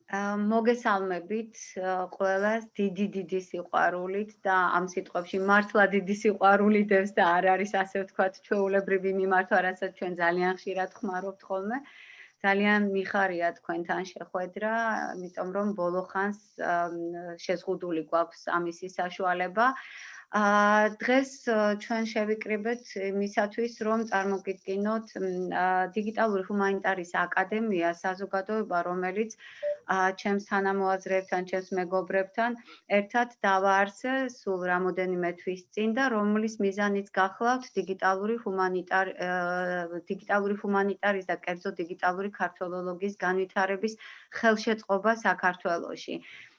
მოგესალმებით ყველას დიდი სიყვარულით და ამ სიტყვებში მართლა დიდი სიყვარული დევს და არ არის ასე ვთქვათ ჩვეულებრივი მიმართვა, რასაც ჩვენ ძალიან ხშირად ხმარობთ ხოლმე. ძალიან მიხარია თქვენთან შეხვედრა, იმიტომ რომ ბოლო ხანს შეზღუდული გვაქვს ამისი საშუალება. დღეს ჩვენ შევიკრიბეთ იმისათვის, რომ წარმოგიდგინოთ დიგიტალური ჰუმანიტარის აკადემია, საზოგადოება, რომელიც ჩემს თანამოაზრეებთან, ჩემს მეგობრებთან ერთად დავაარსე სულ რამოდენიმე თვის წინ და რომლის მიზანიც გახლავთ დიგიტალური ჰუმანიტარის და კერძო დიგიტალური ქართველოლოგიის განვითარების ხელშეწყობა საქართველოში.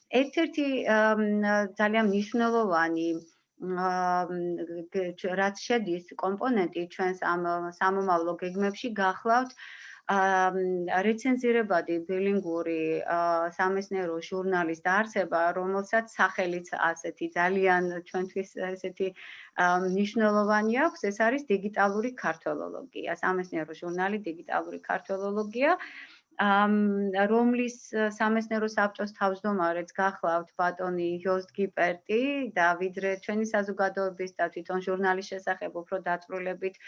ერთ-ერთი ძალიან მნიშვნელოვანი რაც შედის კომპონენტი ჩვენს ამ სამომავლო გეგმებში გახლავთ რეცენზირებადი ბილინგური სამეცნიერო ჟურნალის დაარსება, რომელსაც სახელიც ასეთი ძალიან ჩვენთვის ესეთი მნიშვნელოვანი აქვს, ეს არის დიგიტალური ქართველოლოგია, სამეცნიერო ჟურნალი დიგიტალური ქართველოლოგია, რომლის სამეცნიერო საბჭოს თავმჯდომარეც გახლავთ ბატონი იოსტ გიპერტი და ვიდრე ჩვენი საზოგადოების და თვითონ ჟურნალის შესახებ უფრო დაწვრილებით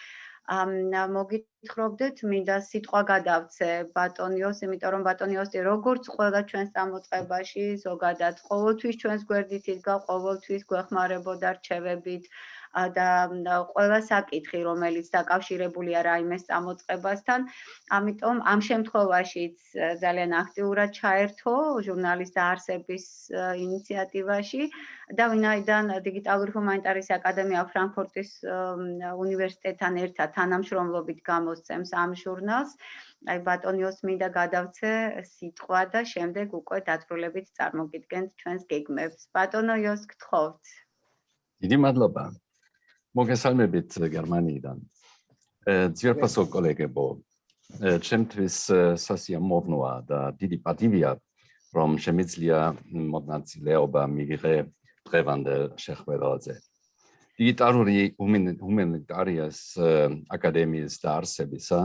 მოგითხრობდეთ, მინდა სიტყვა გადავცე ბატონ იოსტ, იმიტომ რომ ბატონ იოსტი როგორც ყველა ჩვენს წამოწყებაში, ზოგადად ყოველთვის ჩვენს გვერდით იდგა, ყოველთვის გვეხმარებოდა რჩევებით და ყველა საკითხი, რომელიც დაკავშირებულია რაიმეს წამოწყებასთან, ამიტომ ამ შემთხვევაშიც ძალიან აქტიურად ჩაერთო ჟურნალის დაარსების ინიციატივაში და ვინაიდან დიგიტალური ჰუმანიტარის აკადემია ფრანკფურტის უნივერსიტეტთან ერთად თანამშრომლობით გამოსცემს ამ ჟურნალს, აი ბატონ იოსტ მინდა გადავცე სიტყვა და შემდეგ უკვე დაწვრილებით წარმოგიდგენთ ჩვენს გეგმებს. ბატონო იოსტ, გთხოვთ. დიდი მადლობა. მოგესალმებით გერმანიიდან. ძვირფასო კოლეგებო, ჩემთვის სასიამოვნოა და დიდი პატივია, რომ შემიძლია მონაწილეობა მიიღე დღევანდელ შეხვედრაზე. დიგიტალური ჰუმანიტარიის აკადემიის დაარსებისა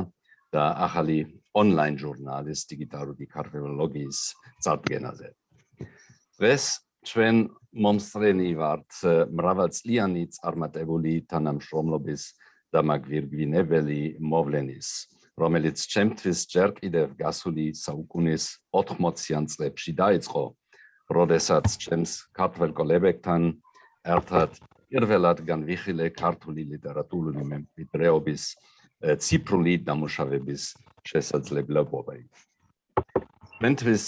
და ახალი ონლაინ ჟურნალის დიგიტალური ქართველოლოგიის წარდგენაზე. დღეს ჩვენ მომსწრენი ვართ მრავალწლიანი წარმატებული თანამშრომლობის და მაგვირგვინებელი მოვლენის, რომელიც ჩემთვის ჯერ კიდევ გასული საუკუნის 80-იან წლებში დაიწყო, როდესაც ჩემს ქართველ კოლეგებთან ერთად პირველად განვიხილე ქართული ლიტერატურული მემკვიდრეობის ციფრული დამუშავების შესაძლებლობები. ჩვენთვის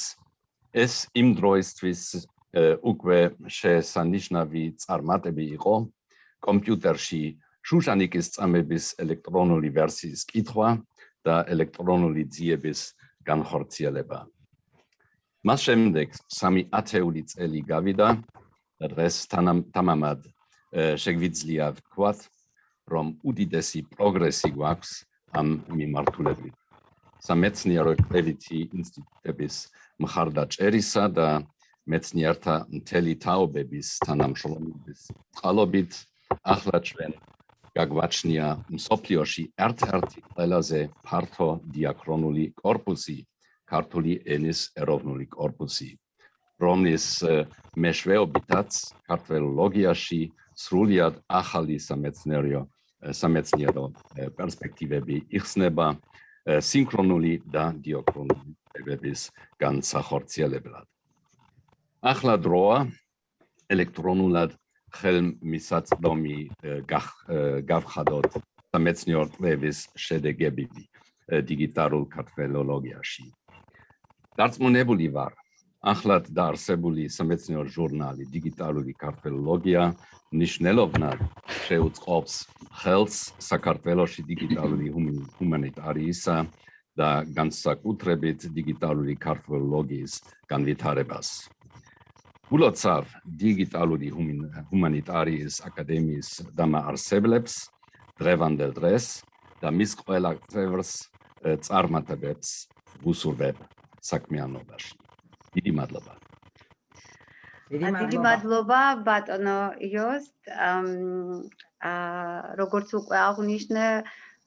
ეს იმ დროისთვის უკვე შესანიშნავი წარმატება იყო კომპიუტერში შუშანიკის წამების ელექტრონული ვერსიის კითხვა და ელექტრონული ძიების განხორციელება. მას შემდეგ 3 ათეული წელი გავიდა და დღეს თამამად შეგვიძლია ვთქვათ, რომ უდიდესი პროგრესი გვაქვს ამ მიმართულებით. სამეცნიერო კვლევითი ინსტიტუტების მხარდაჭერისა და მეცნიერთა მთელი თაობების თანამშრომლობის წყალობით ახლა ჩვენ გაგვაჩნია მსოფლიოში ერთ-ერთი ყველაზე ფართო დიაქრონული კორპუსი, ქართული ენის ეროვნული კორპუსი, რომლის მეშვეობითაც ქართველოლოგიაში სრულიად ახალი სამეცნიერო პერსპექტივები იხსნება სინქრონული და დიაქრონული კვლევების განსახორციელებლად. ახლა დროა ელექტრონულად ხელმისაწვდომი გავხადოთ სამეცნიერო კვლევის შედეგები დიგიტალურ ქართველოლოგიაში. დარწმუნებული ვარ, ახლად დაარსებული სამეცნიერო ჟურნალი დიგიტალური ქართველოლოგია მნიშვნელოვნად შეუწყობს ხელს საქართველოში დიგიტალური ჰუმანიტარიისა და განსაკუთრებით დიგიტალური ქართველოლოგიის განვითარებას. ულოცავ დიგიტალური ჰუმანიტარიის აკადემიის დამაარსებლებს დღევანდელ დღეს და მის ყველა წევრს წარმატებებს ვუსურვებ საქმიანობაში. დიდი მადლობა. დიდი მადლობა ბატონო იოსტ. როგორც უკვე აღნიშნე,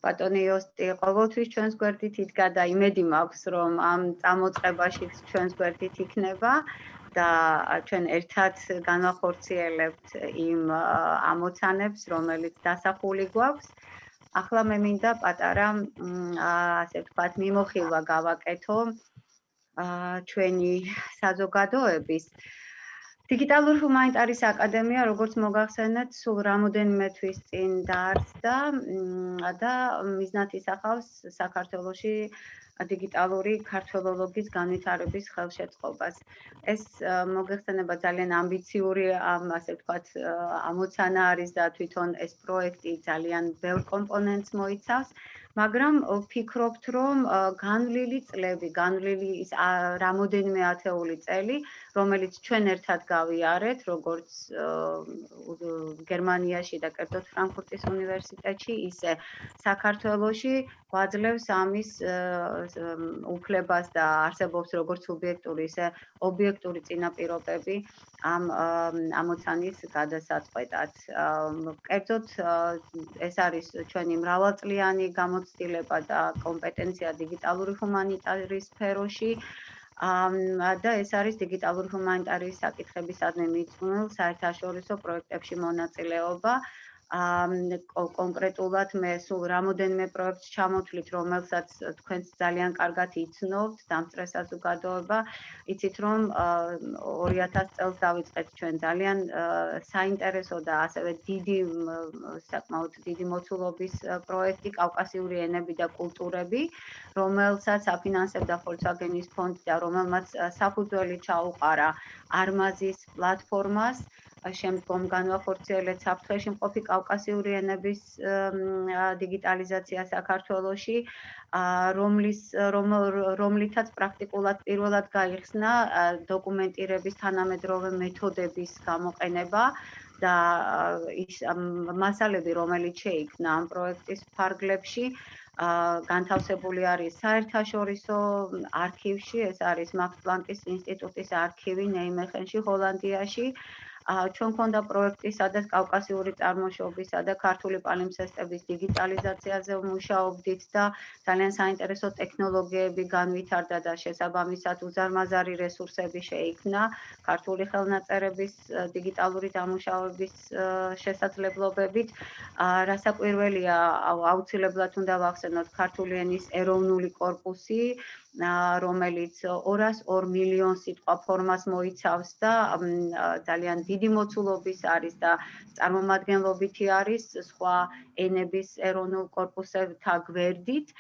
ბატონი იოსტი ყოველთვის ჩვენს გვერდით იდგა და იმედი მაქვს, რომ ამ წამოწყებაშიც ჩვენს გვერდით იქნება და ჩვენ ერთად განვახორციელებთ იმ ამოცანებს, რომელიც დასახული გვაქვს. ახლა მე მინდა პატარა ასე ვთქვათ, მიმოხილვა გავაკეთო ჩვენი საზოგადოების. Digitალური ჰუმანიტარის აკადემია, როგორც მოგახსენეთ, სულ რამოდენიმე თვის წინ დაარსდა და მიზნად ისახავს საქართველოში digitალური ქართველოლოგიის განვითარების ხელშეწყობას. ეს მოგეხსენება ძალიან ამბიციური, ასე ვთქვათ, ამოცანა არის და თვითონ ეს პროექტი ძალიან ბევრ კომპონენტს მოიცავს. მაგრამ ვფიქრობთ, რომ განვლილი წლები, განვლილი ის რამოდენიმე ათეული წელი, რომელიც ჩვენ ერთად გავიარეთ, როგორც გერმანიაში და კერძოდ ფრანკფურტის უნივერსიტეტში, ისე საქართველოში გვაძლევს ამის უფლებას და არსებობს როგორც სუბიექტური, ისე ობიექტური წინაპირობები ამ ამოცანის გადასაწყვეტად. კერძოდ ეს არის ჩვენი მრავალწლიანი გამოცდილება და კომპეტენცია digitალური ჰუმანიტარის სფეროში. და ეს არის digitალური ჰუმანიტარის საკითხებისადმი მიძღვნილ საერთაშორისო პროექტებში მონაწილეობა. კონკრეტულად მე სულ რამოდენიმე პროექტს ჩამოთვლით, რომელსაც თქვენც ძალიან კარგად იცნობთ, დამწრე საზოგადოება. იცით, რომ 2000 წელს დავიწყეთ ჩვენ ძალიან საინტერესო და ასევე საკმაოდ დიდი მოცულობის პროექტი კავკასიური ენები და კულტურები, რომელსაც აფინანსებდა Volkswagen-ის ფონდი და რომელმაც საფუძველი ჩაუყარა არმაზის პლატფორმას. შემდგომ განვახორციელეთ საფრთხეში მყოფი კავკასიური ენების დიგიტალიზაცია საქართველოში, რომლითაც პრაქტიკულად პირველად გაიხსნა დოკუმენტირების თანამედროვე მეთოდების გამოყენება და ის მასალები, რომელიც შეიქმნა ამ პროექტის ფარგლებში, განთავსებული არის საერთაშორისო არქივში, ეს არის Max Planck-ის ინსტიტუტის არქივი ნეიმეხენში, ჰოლანდიაში. ჩვენ გვქონდა პროექტი, სადაც კავკასიური წარმოშობისა და ქართული პალიმსესტების დიგიტალიზაციაზე ვმუშაობდით და ძალიან საინტერესო ტექნოლოგიები განვითარდა და შესაბამისად უზარმაზარი რესურსები შეიქმნა ქართული ხელნაწერების დიგიტალური დამუშავების შესაძლებლობებით. რასაკვირველია, აუცილებლად უნდა ვახსენოთ ქართული ენის ეროვნული კორპუსი, რომელიც 202 მილიონ სიტყვა ფორმას მოიცავს და ძალიან დიდი მოცულობის არის და წარმომადგენლობითი არის სხვა ენების ეროვნულ კორპუსებთან გვერდით.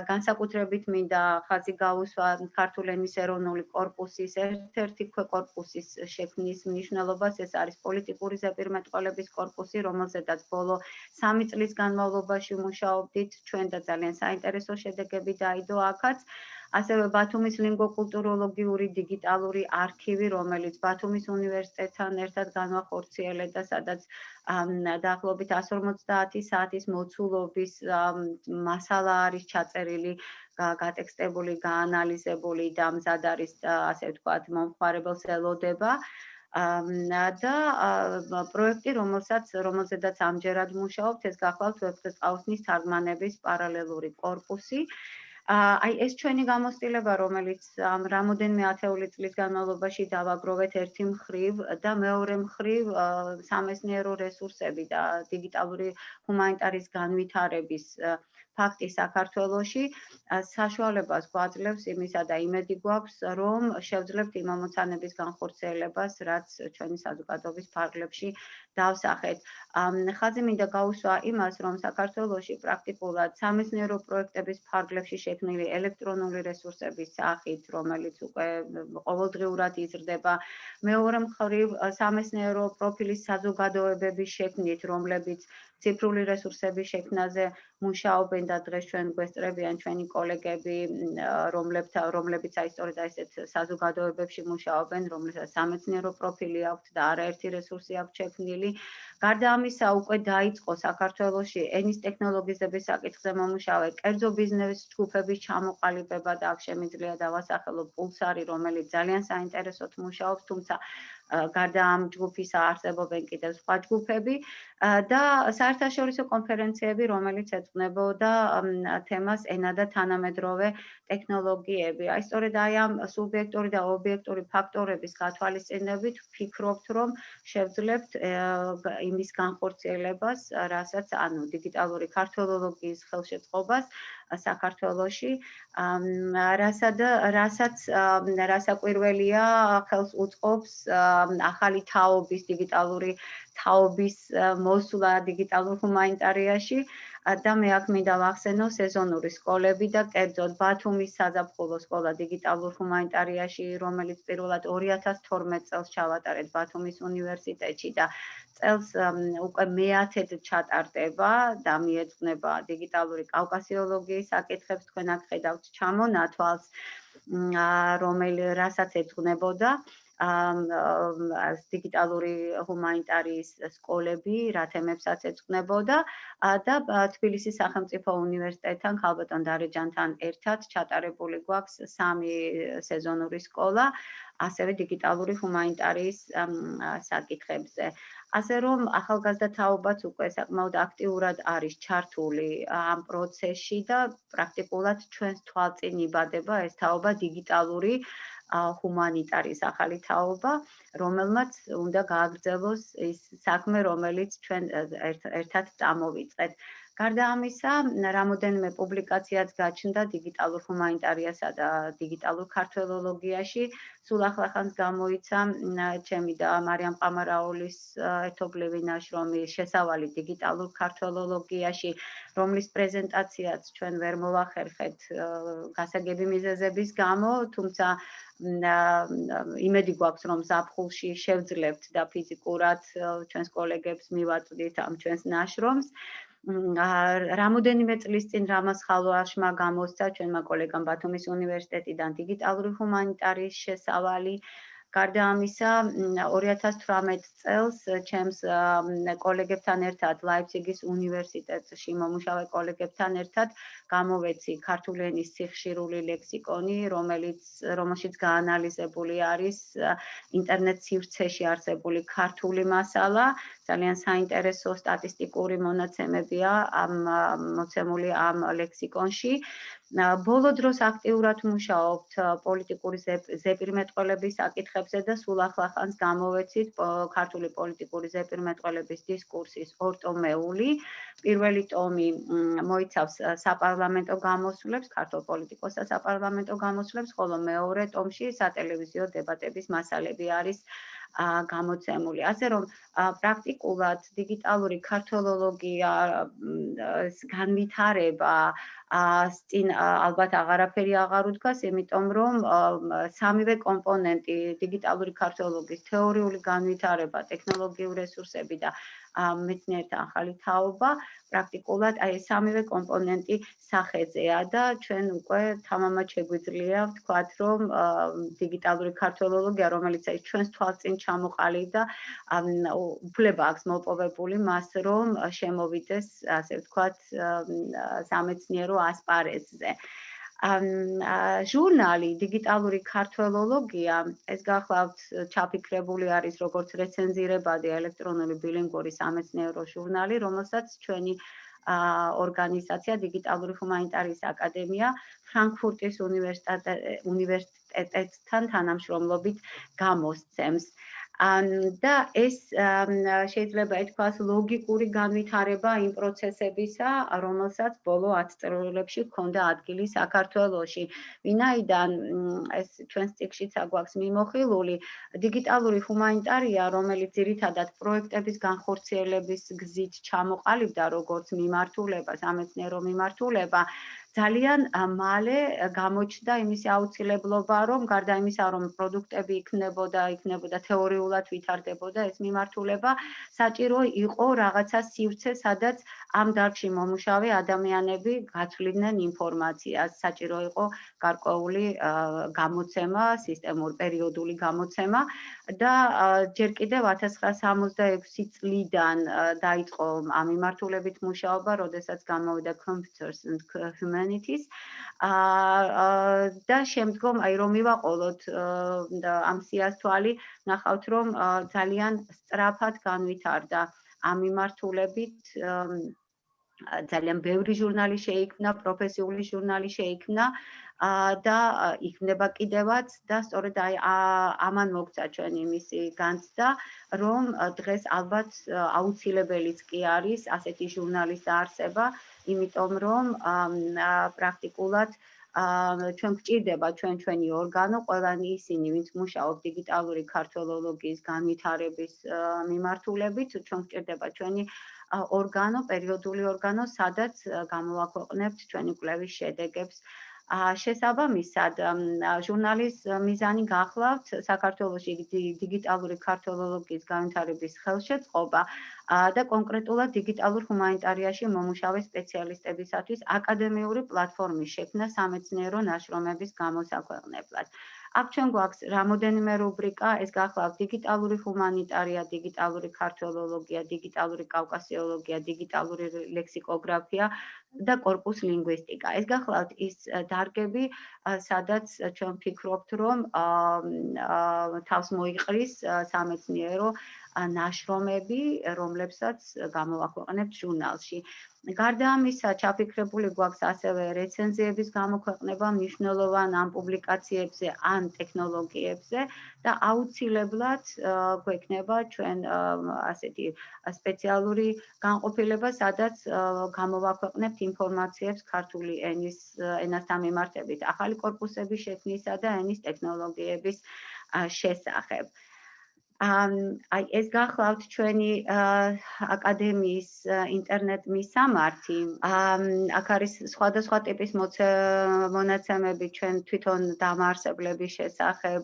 განსაკუთრებით მინდა ხაზი გაუსვა ქართული ენის ეროვნული კორპუსის ერთ-ერთი ქვეკორპუსის შექმნის მნიშვნელობას. ეს არის პოლიტიკური ზეპირმეტყველების კორპუსი, რომელზედაც ბოლო 3 წლის განმავლობაში ვმუშაობდით ჩვენ და ძალიან საინტერესო შედეგები დაიდო აქაც. ასევე ბათუმის ლინგვოკულტუროლოგიური დიგიტალური არქივი, რომელიც ბათუმის უნივერსიტეტთან ერთად განვახორციელებდა, სადაც დაახლოებით 150 საათის მოცულობის მასალა არის ჩაწერილი, გატექსტებული, გაანალიზებული და მზად არის, ასე ვთქვათ, მომხმარებელს ელოდება. და პროექტი, რომელზედაც ამჯერად ვმუშაობთ, ეს გახლავთ ვეფხისტყაოსნის თარგმანების პარალელური კორპუსი. ეს ჩვენი გამოცდილება, რომელიც რამოდენიმე ათეული წლის განმავლობაში დავაგროვეთ ერთი მხრივ და მეორე მხრივ სამეცნიერო რესურსები და დიგიტალური ჰუმანიტარის განვითარების ფაქტი საქართველოში საშუალებას გვაძლევს იმისა და იმედი გვაქვს, რომ შევძლებთ იმ ამოცანების განხორციელებას, რაც ჩვენი საზოგადოების ფარგლებში დავსახეთ. ხაზი მინდა გაუსვა იმას, რომ საქართველოში პრაქტიკულად სამეცნიერო პროექტების ფარგლებში შექმნილი ელექტრონული რესურსების სახით, რომელიც უკვე ყოველდღიურად იზრდება. მეორე მხრივ სამეცნიერო პროფილის საზოგადოებების შექმნით, რომლებიც ციფრული რესურსების შექმნაზე მუშაობენ და დღეს ჩვენ გვესწრებიან ჩვენი კოლეგები, რომლებიც სწორედ ესეთ საზოგადოებებში მუშაობენ, რომელსაც სამეცნიერო პროფილი აქვთ და არაერთი რესურსი აქვთ შექმნილი. გარდა ამისა, უკვე დაიწყო საქართველოში ენის ტექნოლოგიების საკითხზე მომუშავე კერძო ბიზნეს ჯგუფების ჩამოყალიბება და აქ შემიძლია დავასახელო პულსარი, რომელიც ძალიან საინტერესოდ მუშაობს, თუმცა გარდა ამ ჯგუფისა არსებობენ კიდევ სხვა ჯგუფები და საერთაშორისო კონფერენციები, რომელიც ეძღვნებოდა თემას ენა და თანამედროვე ტექნოლოგიები. აი სწორედ აი ამ სუბიექტური და ობიექტური ფაქტორების გათვალისწინებით ვფიქრობთ, რომ შევძლებთ იმის განხორციელებას, რასაც ანუ დიგიტალური ქართველოლოგიის ხელშეწყობას საქართველოში, რასაკვირველია ხელს უწყობს ახალი თაობის დიგიტალური თაობის მოსვლა დიგიტალურ ჰუმანიტარიაში და მე აქ მინდა ვახსენო სეზონური სკოლები და კერძოდ ბათუმის საზაფხულო სკოლა დიგიტალურ ჰუმანიტარიაში, რომელიც პირველად 2012 წელს ჩავატარეთ ბათუმის უნივერსიტეტში და წელს უკვე მე-10-ად ჩატარდება და მიეძღვნება დიგიტალური კავკასიოლოგიის საკითხებს, თქვენ აქ ხედავთ ჩამონათვალს, რასაც ეძღვნებოდა დიგიტალური ჰუმანიტარიის სკოლები, რა თემებსაც ეძღვნებოდა და თბილისის სახელმწიფო უნივერსიტეტთან ქალბატონ დარეჯანთან ერთად ჩატარებული გვაქვს 3 სეზონური სკოლა, ასევე დიგიტალური ჰუმანიტარიის საკითხებზე. ასე რომ ახალგაზრდა თაობაც უკვე საკმაოდ აქტიურად არის ჩართული ამ პროცესში და პრაქტიკულად ჩვენს თვალწინ იბადება ეს თაობა დიგიტალური ჰუმანიტარიის ახალი თაობა, რომელმაც უნდა გააგრძელოს ის საქმე, რომელიც ჩვენ ერთად წამოვიწყეთ. გარდა ამისა, რამოდენიმე პუბლიკაციაც გაჩნდა დიგიტალურ ჰუმანიტარიასა და დიგიტალურ ქართველოლოგიაში. სულ ახლახანს გამოიცა ჩემი და მარიამ ყამარაულის ერთობლივი ნაშრომი შესავალი დიგიტალურ ქართველოლოგიაში, რომლის პრეზენტაციაც ჩვენ ვერ მოვახერხეთ გასაგები მიზეზების გამო, თუმცა იმედი გვაქვს, რომ ზაფხულში შევძლებთ და ფიზიკურად ჩვენს კოლეგებს მივაწვდით ამ ჩვენს ნაშრომს. რამოდენიმე წლის წინ რამაზ ხალვაშმა გამოსცა ჩვენმა კოლეგამ ბათუმის უნივერსიტეტიდან დიგიტალური ჰუმანიტარიის შესავალი. გარდა ამისა, 2018 წელს ჩემს კოლეგებთან ერთად ლაიფციგის უნივერსიტეტში მომუშავე კოლეგებთან ერთად გამოვეცი ქართული ენის სიხშირული ლექსიკონი, რომელშიც გაანალიზებული არის ინტერნეტ სივრცეში არსებული ქართული მასალა. ძალიან საინტერესო სტატისტიკური მონაცემებია მოცემული ამ ლექსიკონში. ბოლო დროს აქტიურად მუშაობთ პოლიტიკური ზეპირმეტყველების საკითხებზე და სულ ახლახანს გამოვეცით ქართული პოლიტიკური ზეპირმეტყველების დისკურსის ორტომეული. პირველი ტომი მოიცავს საპარლამენტო გამოსვლებს, ქართულ პოლიტიკოსთა საპარლამენტო გამოსვლებს, ხოლო მეორე ტომში სატელევიზიო დებატების მასალები არის გამოცემული. ასე რომ პრაქტიკულად დიგიტალური ქართველოლოგია განვითარება წინ ალბათ აღარაფერი აღარ უდგას, იმიტომ რომ სამივე კომპონენტი დიგიტალური ქართველოლოგიის თეორიული განვითარება, ტექნოლოგიური რესურსები და მეცნიერთა ახალი თაობა პრაქტიკულად აი სამივე კომპონენტი სახეზეა და ჩვენ უკვე თამამად შეგვიძლია ვთქვათ, რომ დიგიტალური ქართველოლოგია, რომელიც აი ჩვენს თვალწინ ჩამოყალიბდა, უფლება აქვს მოპოვებული მას, რომ შემოვიდეს, ასე ვთქვათ, სამეცნიერო ასპარეზზე. ჟურნალი დიგიტალური ქართველოლოგია, ეს გახლავთ ჩაფიქრებული არის როგორც რეცენზირებადი ელექტრონული ბილინგური სამეცნიერო ჟურნალი, რომელსაც ჩვენი ორგანიზაცია დიგიტალური ჰუმანიტარიის აკადემია ფრანკფურტის უნივერსიტეტთან თანამშრომლობით გამოსცემს. და ეს შეიძლება ითქვას ლოგიკური განვითარება იმ პროცესებისა, რომელსაც ბოლო 10 წელიწადში ჰქონდა ადგილი საქართველოში. ვინაიდან ეს ჩვენს წიგნშიც აგვაქვს მიმოხილული, დიგიტალური ჰუმანიტარია, რომელიც ძირითადად პროექტების განხორციელების გზით ჩამოყალიბდა როგორც მიმართულება, სამეცნიერო მიმართულება, ძალიან მალე გამოჩნდა იმისი აუცილებლობა, რომ გარდა იმისა, რომ პროდუქტები იქნებოდა თეორიულად ვითარდებოდა ეს მიმართულება, საჭირო იყო რაღაცა სივრცე, სადაც ამ დარგში მომუშავე ადამიანები გაცვლიდნენ ინფორმაციას. საჭირო იყო გარკვეული გამოცემა, სისტემური პერიოდული გამოცემა, და ჯერ კიდევ 1966 წლიდან დაიწყო ამ მიმართულებით მუშაობა, როდესაც გამოვიდა Computers and Humanities. და შემდგომ აი რომ მივაყოლოთ ამ სიას თვალი, ნახავთ რომ ძალიან სწრაფად განვითარდა ამ მიმართულებით ძალიან ბევრი ჟურნალი შეიქმნა, პროფესიული ჟურნალი შეიქმნა და იქნება კიდევაც და სწორედ აი ამან მოგცა ჩვენი მისი განცდა, რომ დღეს ალბათ აუცილებელიც კი არის ასეთი ჟურნალის დაარსება, იმიტომ რომ პრაქტიკულად ჩვენ გვჭირდება ჩვენი ორგანო, ყველანი ისინი, ვინც მუშაობს დიგიტალური ქართველოლოგიის განვითარების მიმართულებით, ჩვენ გვჭირდება ჩვენი ორგანო, პერიოდული ორგანო, სადაც გამოვაქვეყნებთ ჩვენი კვლევის შედეგებს. შესაბამისად, ჟურნალის მიზანი გახლავთ საქართველოში დიგიტალური ქართველოლოგიის განვითარების ხელშეწყობა და კონკრეტულად დიგიტალურ ჰუმანიტარიაში მომუშავე სპეციალისტებისათვის აკადემიური პლატფორმის შექმნა სამეცნიერო ნაშრომების გამოსაქვეყნებლად. აქ ჩვენ გვაქვს რამოდენიმე რუბრიკა, ეს გახლავთ დიგიტალური ჰუმანიტარია, დიგიტალური ქართველოლოგია, დიგიტალური კავკასიოლოგია, დიგიტალური ლექსიკოგრაფია და კორპუს ლინგვისტიკა. ეს გახლავთ ის დარგები, სადაც ჩვენ ვფიქრობთ, რომ თავს მოიყრის სამეცნიერო ნაშრომები, რომლებსაც გამოვაქვეყნებთ ჟურნალში. გარდა ამისა, ჩაფიქრებული გვაქვს ასევე რეცენზიების გამოქვეყნება მნიშვნელოვან ამ პუბლიკაციებზე ან ტექნოლოგიებზე და აუცილებლად გვექნება ჩვენ ასეთი სპეციალური განყოფილება, სადაც გამოვაქვეყნებთ ინფორმაციებს ქართული ენასთან მიმართებით, ახალი კორპუსების შექმნისა და ენის ტექნოლოგიების შესახებ. აი ეს გახლავთ ჩვენი აკადემიის ინტერნეტ მისამართი. აქ არის სხვადასხვა ტიპის მონაცემები ჩვენ თვითონ დამაარსებლების შესახებ,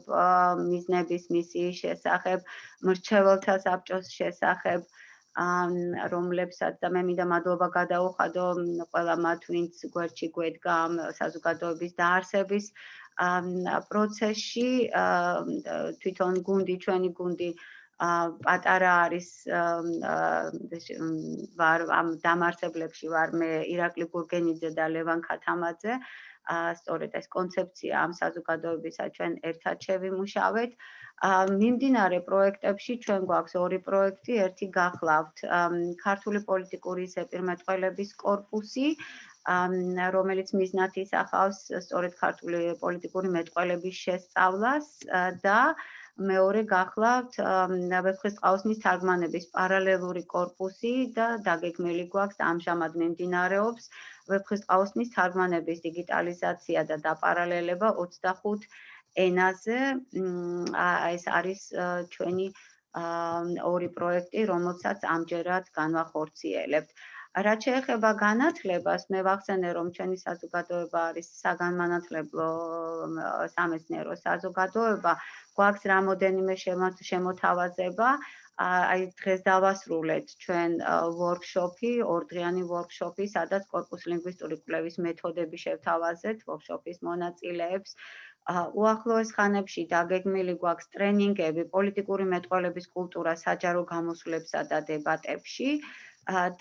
მიზნების მისიის შესახებ, მრჩეველთა საბჭოს შესახებ, რომლებსაც და მე მინდა მადლობა გადაუხადო ყველა მათ, ვინც გვერდში გვედგა ამ საზოგადოების დაარსების პროცესში, თვითონ ჩვენი გუნდი პატარა არის, ვარ ამ დამაარსებლებში ვარ მე ირაკლი გურგენიძე და ლევან ქათამაძე. სწორედ ეს კონცეფცია ამ საზოგადოებისა ჩვენ ერთად შევიმუშავეთ. მიმდინარე პროექტებში ჩვენ გვაქვს ორი პროექტი, ერთი გახლავთ ქართული პოლიტიკური ზეპირმეტყველების კორპუსი, რომელიც მიზნად ისახავს სწორედ ქართული პოლიტიკური მეტყველების შესწავლას და მეორე გახლავთ ვეფხისტყაოსნის თარგმანების პარალელური კორპუსი და დაგეგმილი გვაქვს ამჟამად მიმდინარეობს ვეფხისტყაოსნის თარგმანების დიგიტალიზაცია და დაპარალელება 25 ენაზე. ეს არის ჩვენი ორი პროექტი, რომელსაც ამჯერად განვახორციელებთ. რაც შეეხება განათლებას, მე ვახსენე, რომ ჩვენი საზოგადოება არის საგანმანათლებლო სამეცნიერო საზოგადოება, გვაქვს რამოდენიმე შემოთავაზება. აი დღეს დავასრულეთ ჩვენ ვორქშოპი, ორდღიანი ვორქშოპი, სადაც კორპუს ლინგვისტური კვლევის მეთოდები შევთავაზეთ ვორქშოპის მონაწილეებს. უახლოეს ხანებში დაგეგმილი გვაქვს ტრენინგები პოლიტიკური მეტყველების კულტურა საჯარო გამოსვლებსა და დებატებში.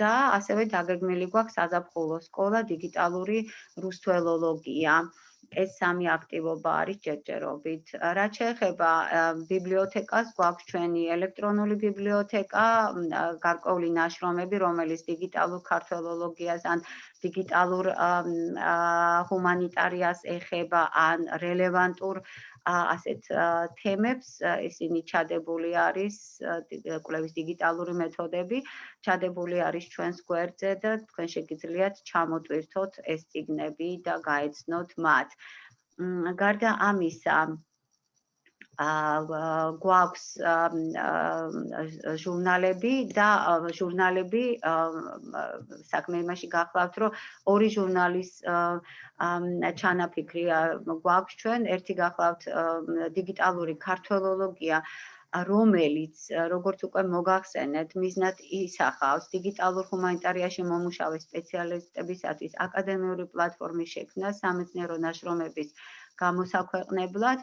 და ასევე დაგეგმილი გვაქვს საზაფხულო სკოლა დიგიტალური რუსთველოლოგია. ეს სამი აქტივობა არის ჯერჯერობით. რაც შეეხება ბიბლიოთეკას, გვაქვს ჩვენი ელექტრონული ბიბლიოთეკა, გარკვეული ნაშრომები, რომელიც დიგიტალურ ქართველოლოგიას ან დიგიტალურ ჰუმანიტარიას ეხება ან რელევანტურ ასეთ თემებს, ისინი ჩადებული არის კვლევის დიგიტალური მეთოდები, ჩადებული არის ჩვენს გვერდზე და თქვენ შეგიძლიათ ჩამოტვირთოთ ეს წიგნები და გაეცნოთ მათ. გარდა ამისა, გვაქვს ჟურნალები და ჟურნალები საქმე იმაში გახლავთ, რომ ორი ჟურნალის ჩანაფიქრი გვაქვს ჩვენ, ერთი გახლავთ დიგიტალური ქართველოლოგია, რომელიც როგორც უკვე მოგახსენეთ, მიზნად ისახავს დიგიტალურ ჰუმანიტარიაში მომუშავე სპეციალისტებისათვის აკადემიური პლატფორმის შექმნა, სამეცნიერო ნაშრომების გამოსაქვეყნებლად.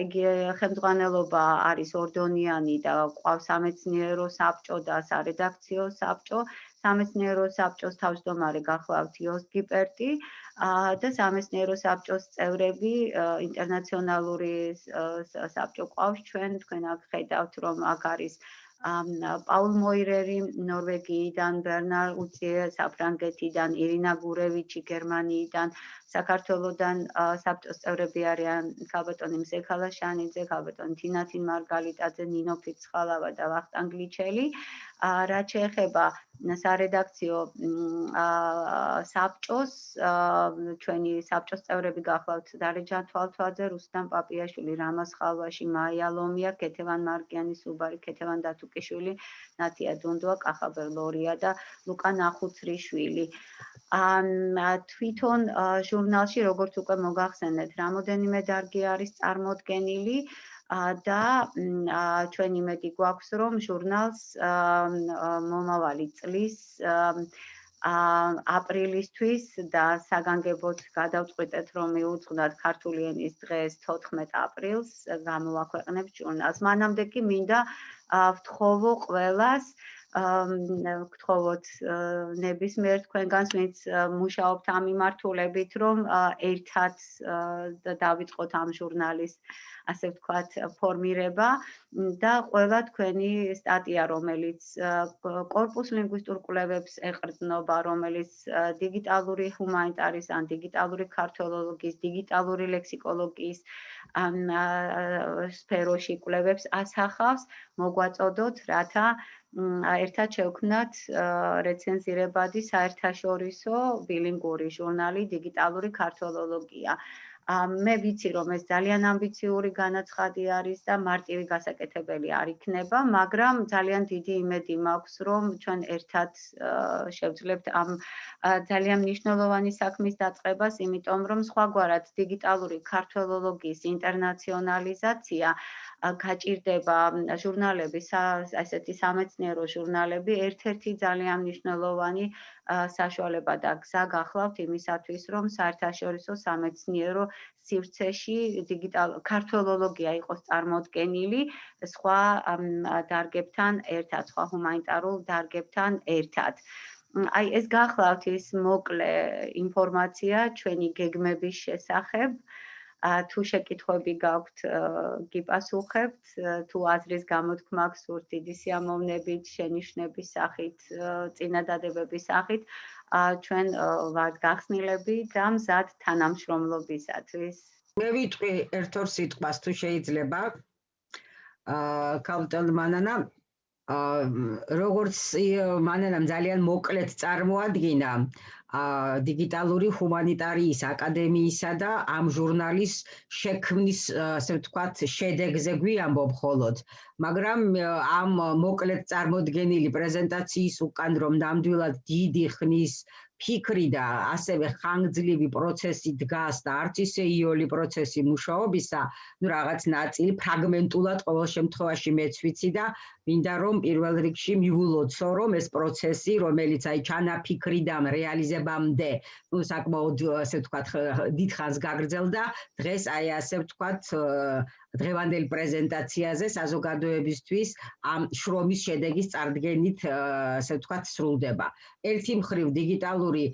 იგი ხელმძღვანელობა არის ორდონიანი და ყავს სამეცნიერო საბჭო და სარედაქციო საბჭო. სამეცნიერო საბჭოს თავმჯდომარე გახლავთ იოს გიპერტი და სამეცნიერო საბჭოს წევრები ინტერნაციონალური საბჭო ყავს თქვენ აქ ხედავთ რომ აქ არის Paul Moireri ნორვეგიიდან, ბერნარ უციე საფრანგეთიდან, ირინა გურევიჩი გერმანიიდან, საქართველოდან საბჭოს წევრები არიან ქალბატონი მზე ქალაშანიძე, ქალბატონი თინათინ მარგალიტაძე, ნინო ფირცხალავა და ვახტანგ ლიჩელი. რაც შეეხება სარედაქციო საბჭოს, ჩვენი საბჭოს წევრები გახლავთ დარეჯან თვალთვალძე, რუსტამ პაპიაშვილი, რამაზ ხალვაში, მაია ლომია, ქეთევან მარკიანი, სუბარი, ქეთევან დათუკიშვილი, ნათია დუნდუა, კახაბერ ლორია და ლუკა ნახუცრიშვილი. თვითონ ჟურნალში, როგორც უკვე მოგახსენეთ, რამოდენიმე დარგი არის წარმოდგენილი და ჩვენ იმედი გვაქვს, რომ ჟურნალს მომავალი წლის აპრილისთვის და საგანგებოდ გადავწყვიტეთ, რომ მიუძღვნათ ქართული ენის დღეს 14 აპრილს გამოვაქვეყნებთ ჟურნალს. მანამდე კი მინდა ვთხოვო ყველას გთხოვოთ ნებისმიერ თქვენგანს, ვინც მუშაობთ ამ მიმართულებით, რომ ერთად დავიწყოთ ამ ჟურნალის ასე ვთქვათ ფორმირება და ყველა თქვენი სტატია, რომელიც კორპუს ლინგვისტურ კვლევებს ეყრდნობა, რომელიც დიგიტალური ჰუმანიტარის ან დიგიტალური ქართველოლოგიის, დიგიტალური ლექსიკოლოგიის სფეროში კვლევებს ასახავს, მოგვაწოდოთ, რათა ერთად შევქმნათ რეცენზირებადი საერთაშორისო ბილინგური ჟურნალი დიგიტალური ქართველოლოგია. მე ვიცი, რომ ეს ძალიან ამბიციური განაცხადი არის და მარტივი გასაკეთებელი არ იქნება, მაგრამ ძალიან დიდი იმედი მაქვს, რომ ჩვენ ერთად შევძლებთ ამ ძალიან მნიშვნელოვანი საქმის დაწყებას, იმიტომ რომ სხვაგვარად დიგიტალური ქართველოლოგიის ინტერნაციონალიზაცია გაჭირდება ჟურნალები, ასეთი სამეცნიერო ჟურნალები, ერთ-ერთი ძალიან მნიშვნელოვანი საშუალება და გზა გახლავთ იმისათვის, რომ საერთაშორისო სამეცნიერო სივრცეში ქართველოლოგია იყოს წარმოდგენილი სხვა დარგებთან ერთად, სხვა ჰუმანიტარულ დარგებთან ერთად. აი ეს გახლავთ ის მოკლე ინფორმაცია ჩვენი გეგმების შესახებ. თუ შეკითხვები გაქვთ, გიპასუხებთ, თუ აზრის გამოთქმა გსურთ დიდი სიამოვნებით, შენიშვნების სახით, წინადადებების სახით, ჩვენ ვართ გახსნილები და მზად თანამშრომლობისათვის. მე ვიტყვი ერთ-ორ სიტყვას თუ შეიძლება. ქალბატონ მანანა, როგორც მანანამ ძალიან მოკლედ წარმოადგინა დიგიტალური ჰუმანიტარიის აკადემიისა და ამ ჟურნალის შექმნის, ასე ვთქვათ, შედეგზე გვიამბობ მხოლოდ, მაგრამ ამ მოკლედ წარმოდგენილი პრეზენტაციის უკან რომ ნამდვილად დიდი ხნის ფიქრი და ასევე ხანგრძლივი პროცესი დგას და არც ისე იოლი პროცესი მუშაობისა, ну რაღაც ნაწილი ფრაგმენტულად ყოველ შემთხვევაში მეც ვიცი და მინდა რომ პირველ რიგში მივულოცო რომ ეს პროცესი, რომელიც აი ჩანაფიქრიდან რეალიზებამდე, ну საკმაოდ ასე ვთქვათ დიდ ხანს გაგრძელდა, დღეს აი ასე ვთქვათ დღევანდელ პრეზენტაციაზე საზოგადოებისთვის ამ შრომის შედეგის წარდგენით ასე ვთქვათ სრულდება. ერთი მხრივ დიგიტალური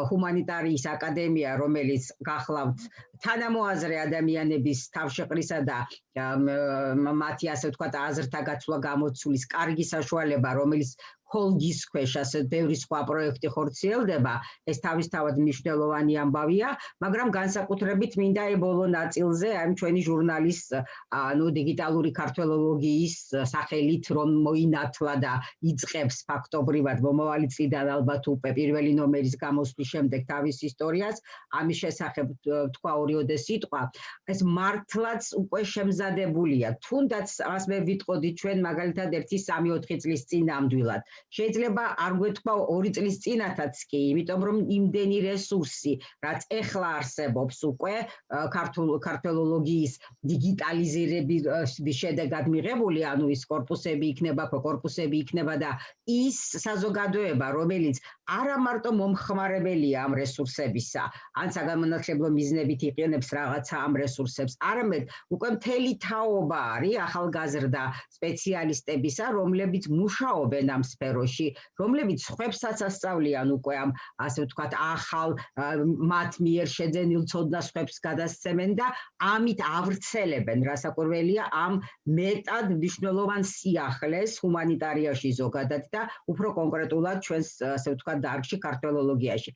ჰუმანიტარიის აკადემია, რომელიც გახლავთ თანამოაზრე ადამიანების თავშეყრისა და მათი ასე ვთქვათ აზრთა გაცვლა გამოცulis კარგი საშუალება, რომელიც ხოლგის ქვეშ ასე ბევრი სხვა პროექტი ხორციელდება, ეს თავისთავად მნიშვნელოვანი ამბავია, მაგრამ განსაკუთრებით მინდა ბოლო ნაწილზე ამ ჩვენი ჟურნალის დიგიტალური ქართველოლოგიის სახელით რომ მოინათლა და იწყებს ფაქტობრივად მომავალი წლიდან ალბათ უკვე პირველი ნომერის გამოსვლის შემდეგ თავის ისტორიას, ამის შესახებ თქვა ორიოდე სიტყვა, ეს მართლაც უკვე შემზადებულია, თუნდაც ამას მე ვიტყოდი ჩვენ მაგალითად 1-3-4 წლის წინ ნამდვილად. შეიძლება არ გვეთქვა 2 წლის წინათაც კი, იმიტომ რომ იმდენი რესურსი, რაც ეხლა არსებობს უკვე ქართველოლოგიის დიგიტალიზაციის კაპიტალიზირების შედეგად მიღებული, ანუ ის კორპუსები იქნება და ის საზოგადოება, რომელიც არა მარტო მომხმარებელია ამ რესურსებისა, ან საგანმანათლებლო მიზნებით იყენებს რაღაცა ამ რესურსებს, არამედ უკვე მთელი თაობა არის ახალგაზრდა სპეციალისტებისა, რომლებიც მუშაობენ ამ სფეროში, რომლებიც სხვებსაც ასწავლიან უკვე ამ, ასე ვთქვათ, ახალ მათ მიერ შეძენილ ცოდნას სხვებს გადასცემენ და ამით ავრცელებენ, რასაკვირველია, ამ მეტად მნიშვნელოვან სიახლეს ჰუმანიტარიაში ზოგადად და უფრო კონკრეტულად ჩვენს, ასე ვთქვათ, დარგში ქართველოლოგიაში.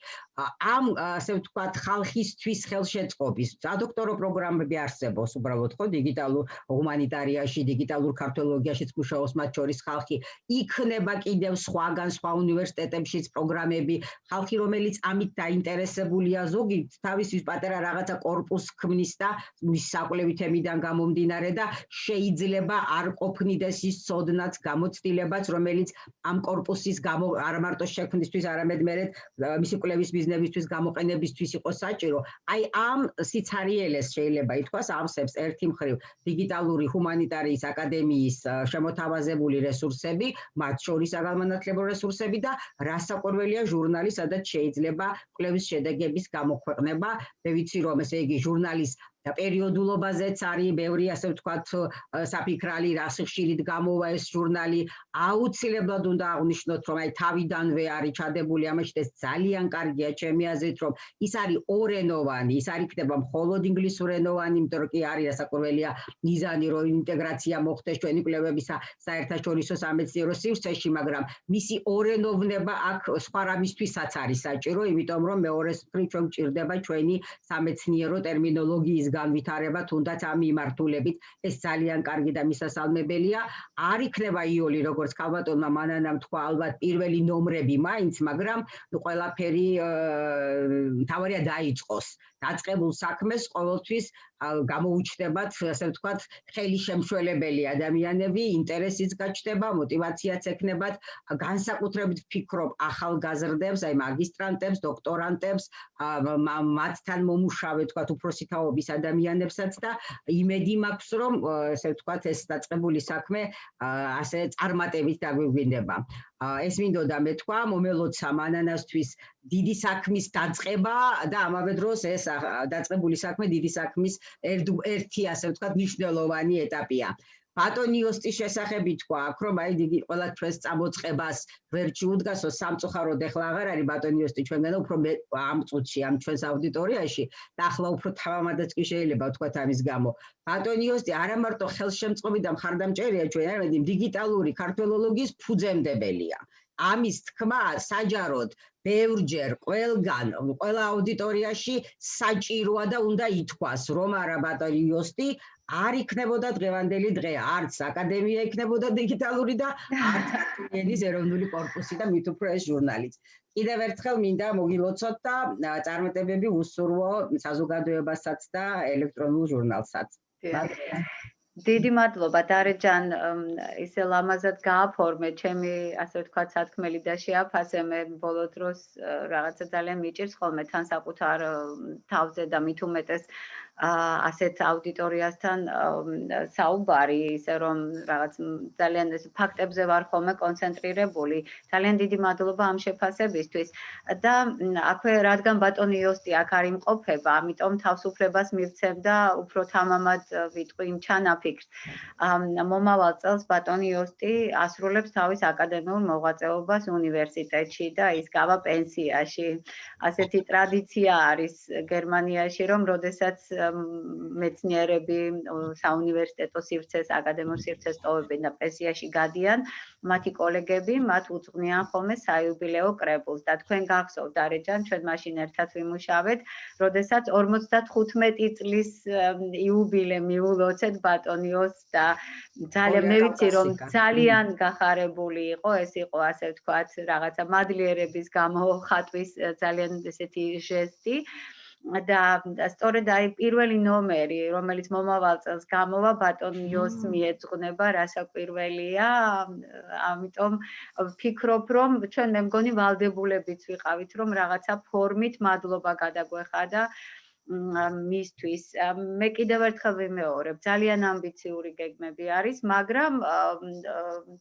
ამ, ასე ვთქვათ, ხალხისთვის ხელშეწყობის სადოქტორო პროგრამები არსებობს, უბრალოდ ხო, დიგიტალურ ჰუმანიტარიაში, დიგიტალურ ქართველოლოგიაშიც მუშაობს, მათ შორის ხალხი იქნება კიდევ სხვაგან, სხვა უნივერსიტეტებშიც პროგრამები, ხალხი, რომელიც ამით დაინტერესებულია, ზოგი თავისთვის პატარა რაღაცა კორპუსს ქმნის და მის საკვლევი თემიდან გამომდინარე და შეიძლება არ ყოფნიდეს ის ცოდნაც, გამოცდილებაც, რომელიც ამ კორპუსის არა მარტო შექმნისთვის, არამედ მერე მისი კვლევის მიზნებისთვის გამოყენებისთვის იყოს საჭირო. აი ამ სიცარიელეს შეიძლება ითქვას ავსებს ერთი მხრივ დიგიტალური ჰუმანიტარიის აკადემიის შემოთავაზებული რესურსები, მათ შორის საგანმანათლებლო რესურსები და რასაკვირველია ჟურნალი, სადაც შეიძლება კვლევის შედეგების გამოქვეყნება. მე ვიცი რომ ესე იგი ჟურნალის და პერიოდულობაზეც არის ბევრი, ასე ვთქვათ, საფიქრალი, რას ხშირად გამოვა ეს ჟურნალი. აუცილებლად უნდა აღვნიშნოთ, რომ აი თავიდანვე არის ჩადებული ამაში და ეს ძალიან კარგია ჩემი აზრით, რომ ის არის ორენოვანი, ის არ იქნება მხოლოდ ინგლისურენოვანი, იმიტომ რომ კი არის რასაკვირველია მიზანი, რომ ინტეგრაცია მოხდეს ჩვენი კვლევებისა საერთაშორისო სამეცნიერო სივრცეში, მაგრამ მისი ორენოვნება აქ სხვა რამისთვისაც არის საჭირო, იმიტომ რომ მეორე მხრივ ჩვენ გვჭირდება ჩვენი სამეცნიერო ტერმინოლოგიის განვითარება, თუნდაც ამ მიმართულებით ეს ძალიან კარგი და მისასალმებელია. არ იქნება იოლი, როგორც ქალბატონმა მანანამ თქვა, ალბათ პირველი ნომრები მაინც, მაგრამ ყველაფერი თავარია დაიწყოს. დაწყებულ საქმეს ყოველთვის გამოუჩნდებათ, ასე ვთქვათ, ხელი შემშველებელი ადამიანები, ინტერესიც გაჩნდება, мотиваციაც ექნებათ, განსაკუთრებით ვფიქრობ ახალგაზრდებს, აი მაგისტრანტებს, დოქტორანტებს, მათთან მომუშავე, თქვათ, უფროსი თაობის ადამიანებსაც და იმედი მაქვს, რომ ასე ვთქვათ, ეს დაწყებული საქმე ასე წარმატებით დაგვიგვინდება. ეს მინდოდა მეთქვა, მომელოცა მანანასთვის დიდი საქმის დაწყება და ამავე დროს ეს დაწყებული საქმე დიდი საქმის ერთი, ასე ვთქვათ, მნიშვნელოვანი ეტაპია. ბატონი ოსტის შესახებ თქვა, აქ რომ აი ყველა ჩვენს წამოწყებას ვერჩი უდგასო სამწუხაროდ ეხლა აღარ არის ბატონი ოსტი ჩვენგან უფრო ამ წუთში ამ ჩვენს აუდიტორიაში და ახლა უფრო თავამადაც კი შეიძლება ვთქვათ ამის გამო. ბატონი ოსტი არა მარტო ხელშემწყობი და მხარდამჭერია ჩვენ, არამედ დიგიტალური ქართველოლოგიის ფუძემდებელია. ამის თქმა საჯაროდ ბევრჯერ ყველგან, ყველა აუდიტორიაში საჭიროა და უნდა ითქვას, რომ არა ბატონი ოსტი არ იქნებოდა დღევანდელი დღე, არც აკადემია იქნებოდა დიგიტალური და არც ქართულენის ეროვნული კორპუსი და მით უფრო ეს ჟურნალიც. კიდევ ერთხელ მინდა მოგილოცოთ და წარმატებები უსურვო საზოგადოებასაც და ელექტრონულ ჟურნალსაც. დიდი მადლობა დარეჯან, ისე ლამაზად გააფორმე ჩემი, ასე ვთქვათ, სათქმელი და შეაფასე. მე ბოლო დროს რაღაცა ძალიან მიჭირს ხოლმე თან საკუთარ თავზე და მით უმეტეს ასეთ აუდიტორიასთან საუბარი, ისე რომ რაღაც ძალიან ფაქტებზე ვარ ხოლმე კონცენტრირებული. ძალიან დიდი მადლობა ამ შეფასებისთვის და აქვე რადგან ბატონი იოსტი აქ არ იმყოფება, ამიტომ თავისუფლებას მივცემ და უფრო თამამად ვიტყვი იმ ჩანაფიქრს. მომავალ წელს ბატონი იოსტი ასრულებს თავის აკადემიურ მოღვაწეობას უნივერსიტეტში და ის გავა პენსიაში. ასეთი ტრადიცია არის გერმანიაში, რომ როდესაც მეცნიერები საუნივერსიტეტო სივრცეს, აკადემიურ სივრცეს ტოვებენ და პენსიაში გადიან, მათი კოლეგები მათ უძღვნიან ხოლმე საიუბილეო კრებულს და თქვენ გახსოვთ დარეჯან, ჩვენ მაშინ ერთად ვიმუშავეთ, როდესაც 55 წლის იუბილე მიულოცეთ ბატონიოს და ძალიან მე ვიცი რომ ძალიან გახარებული იყო, ეს იყო ასე ვთქვათ, რაღაცა მადლიერების გამოხატვის ძალიან ესეთი ჟესტი. და სწორედ აი პირველი ნომერი, რომელიც მომავალ წელს გამოვა, ბატონიოს მიეძღვნება, რასაკვირველია, ამიტომ ვფიქრობ, რომ ჩვენ მე მგონი ვალდებულებიც ვიყავით, რომ რაღაცა ფორმით მადლობა გადაგვეხადა მისთვის მე კიდევ ერთხელ ვიმეორებ ძალიან ამბიციური გეგმები არის მაგრამ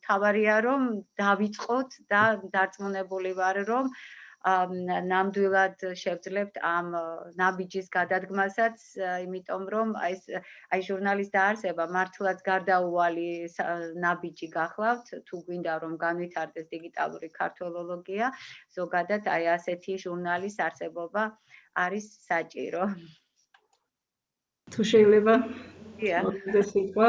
თავარია რომ დავიწყოთ და დარწმუნებული ვარ რომ ნამდვილად შევძლებთ ამ ნაბიჯის გადადგმასაც იმიტომ რომ აი ჟურნალის დაარსება მართლაც გარდაუვალი ნაბიჯი გახლავთ თუ გვინდა რომ განვითარდეს დიგიტალური ქართველოლოგია ზოგადად აი ასეთი ჟურნალის არსებობა არის საჭირო. თუ შეიძლება სიტყვა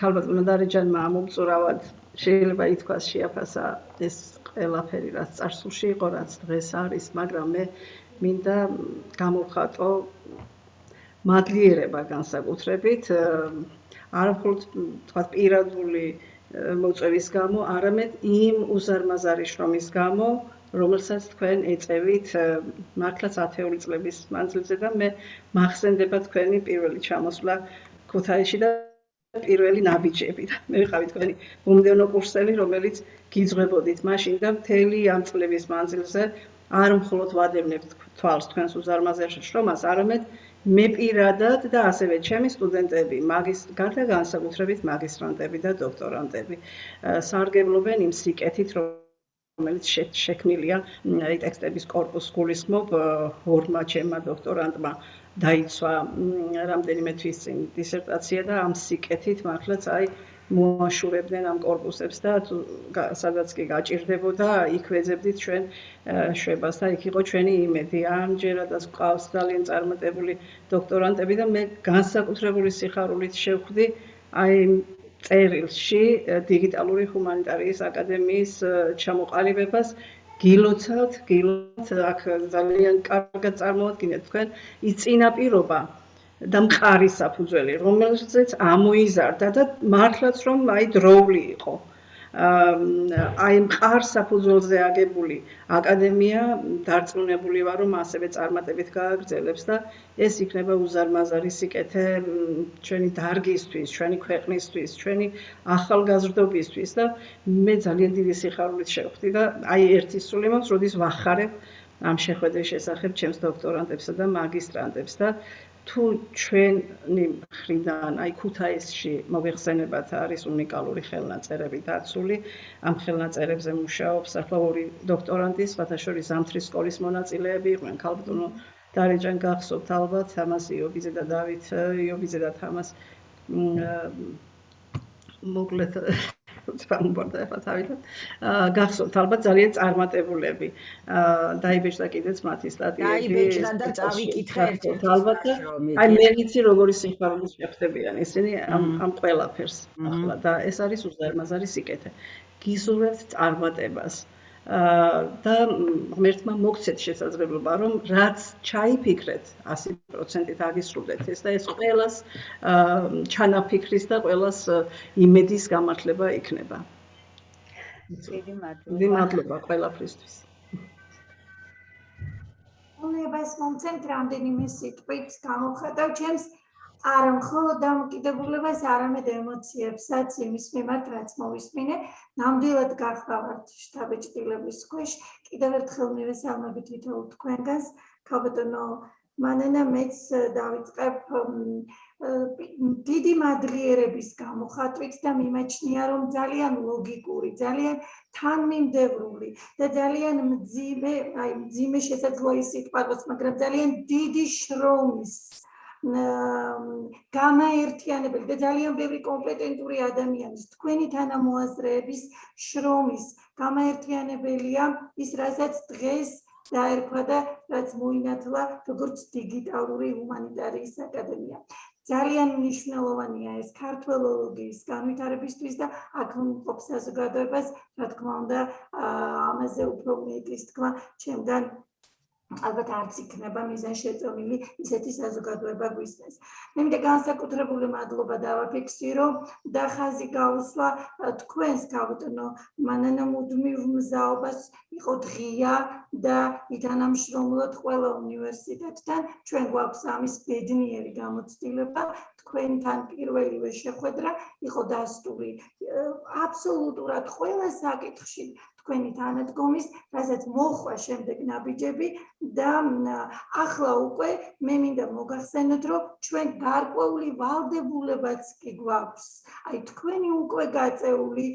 ქალბატონო დარეჯანმა მომწურავად შეიძლება ითქვას შეაფასა ეს ყველაფერი რაც წარსულში იყო რაც დღეს არის მაგრამ მე მინდა გამოვხატო მადლიერება განსაკუთრებით არა მხოლოდ თქვა პირადული მოწვევის გამო არამედ იმ უზარმაზარი შრომის გამო რომელსაც თქვენ ეწევით მართლაც 10 წლების მანძილზე და მე მახსენდება თქვენი პირველი ჩამოსვლა ქუთაისში და პირველი ნაბიჯები და მე ვიყავი თქვენი მომდევნო კურსელი რომელიც გიძღვებოდით მაშინ და მთელი ამ წლების მანძილზე არ მხოლოდ ვადევნებთ თვალს თქვენს უზარმაზარ შრომას არამედ მე პირადად და ასევე ჩემი სტუდენტები გარდა განსაკუთრებით მაგისტრანტები და დოქტორანტები სარგებლობენ იმ სიკეთით რომელიც შექმნილია ტექსტების კორპუსს გულისხმობ ორმა ჩემმა დოქტორანტმა დაიცვა რამდენიმე თვის წინ დისერტაცია და ამ სიკეთით მართლაც აი მოაშურებდნენ ამ კორპუსებს და სადაც კი გაჭირდებოდა იქ ვეძებდით ჩვენ შვებას და იქ იყო ჩვენი იმედი ამჯერადაც გვყავს ძალიან წარმატებული დოქტორანტები და მე განსაკუთრებული სიხარულით შევხვდი აი წერილში დიგიტალური ჰუმანიტარიის აკადემიის ჩამოყალიბებას გილოცავთ აქ ძალიან კარგად წარმოვადგინეთ თქვენ ის წინაპირობა და მყარი საფუძველი რომელზეც ამოიზარდა და მართლაც რომ აი დროული იყო აი მყარ საფუძველზე აგებული აკადემია დარწმუნებული ვარ რომ ასევე წარმატებით გააგრძელებს და ეს იქნება უზარმაზარი სიკეთე ჩვენი დარგისთვის, ჩვენი ქვეყნისთვის, ჩვენი ახალგაზრდობისთვის და მე ძალიან დიდი სიხარულით შევხვდი და აი ერთი სული მაქვს, როდის ვახარებ ამ შეხვედრის შესახებ ჩემს დოქტორანტებსა და მაგისტრანტებს და თუ ჩვენი მხრიდან აი ქუთაისში მოიხსენებათ არის უნიკალური ხელნაწერები დაცული ამ ხელნაწერებზე მუშაობს ახლა ორი დოქტორანტი სხვათა შორის ზამთრის სკოლის მონაწილეები იყვნენ ქალბატონო დარეჯან გახსოვთ ალბათ თამას იობიძე და დავით იობიძე და თამას მოკლედ ვამბობთ ახლა თავიდან გახსოვთ ალბათ ძალიან წარმატებულები დაიბეჭდა კიდეც მათი სტატიები დაიბეჭდა და წავიკითხე ერთ-ერთი ალბათ აი მე ვიცი როგორი სიხარულით შეხვდებიან ისინი ამ ყველაფერს ახლა და ეს არის უზარმაზარი სიკეთე გისურვებთ წარმატებას და ღმერთმა მოგცეთ შესაძლებლობა რომ რაც ჩაიფიქრეთ 100%-ით აგისრულდეთ ეს და ეს ყველას ჩანაფიქრის და ყველას იმედის გამართლება იქნება. დიდი მადლობა ყველაფრისთვის. უნებას მომცემთ რამდენიმე სიტყვით გამოვხატავ ჩემს არა მხოლოდ დამოკიდებულებას, არამედ ემოციებსაც იმის მიმართ, რაც მოვისმინე, ნამდვილად გახლავართ შტაბ-ჭრილების ქვეშ. კიდევ ერთხელ მივესალმები თითოეულ თქვენგანს, ქალბატონო მანენა მეც დავიწყებ დიდი მადლიერების გამოხატვით და მიმაჩნია, რომ ძალიან ლოგიკური, ძალიან თანმიმდევრული და ძალიან მძიმე შესაძლოა ის სიტყვა, მაგრამ ძალიან დიდი შრომის გამაერთიანებელი და ძალიან ბევრი კომპეტენტური ადამიანის თქვენი თანამოაზრეების შრომის გამაერთიანებელია ის რასაც დღეს დაერქვა და რაც მოინათლა როგორც დიგიტალური ჰუმანიტარიის აკადემია. ძალიან მნიშვნელოვანია ეს ქართველოლოგიის განვითარებისთვის და აქ მყოფ საზოგადოებას, რა თქმა უნდა, ამაზე უფრო მეტის თქმა ჩემგან ალბათ არც იქნება მიზანშეწონილი ისეთი საზოგადოება გვისმენს. მე მინდა განსაკუთრებული მადლობა დავაფიქსირო და ხაზი გაუსვა თქვენს ქალბატონო მანანა მუდმივ მზაობას იყო ღია და ითანამშრომლოთ ყველა უნივერსიტეტთან. ჩვენ გვაქვს ამის ბედნიერი გამოცდილება. თქვენთან პირველივე შეხვედრა იყო დასტური აბსოლუტურად ყველა საკითხში. თქვენი თანადგომის, რასაც მოხვა შემდეგ ნაბიჯები და ახლა უკვე მე მინდა მოგახსენოთ, რომ ჩვენ გარკვეული ვალდებულებაც კი გვაქვს. აი თქვენი უკვე გაწეული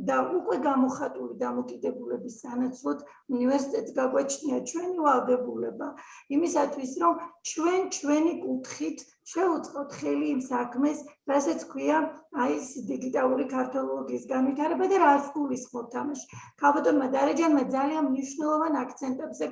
და უკვე გამოხატული დამოკიდებულების სანაცვლოდ უნივერსიტეტს გაგვაჩნია ჩვენი ვალდებულება იმისათვის, რომ ჩვენი კუთხით შევუწყოთ ხელი იმ საქმეს, რასაც ქვია აი ეს დიგიტალური ქართოლოგიის განვითარება და რას გულისხმობთ ამაში. ქალბატონმა დარეჯანმა ძალიან მნიშვნელოვან აქცენტებზე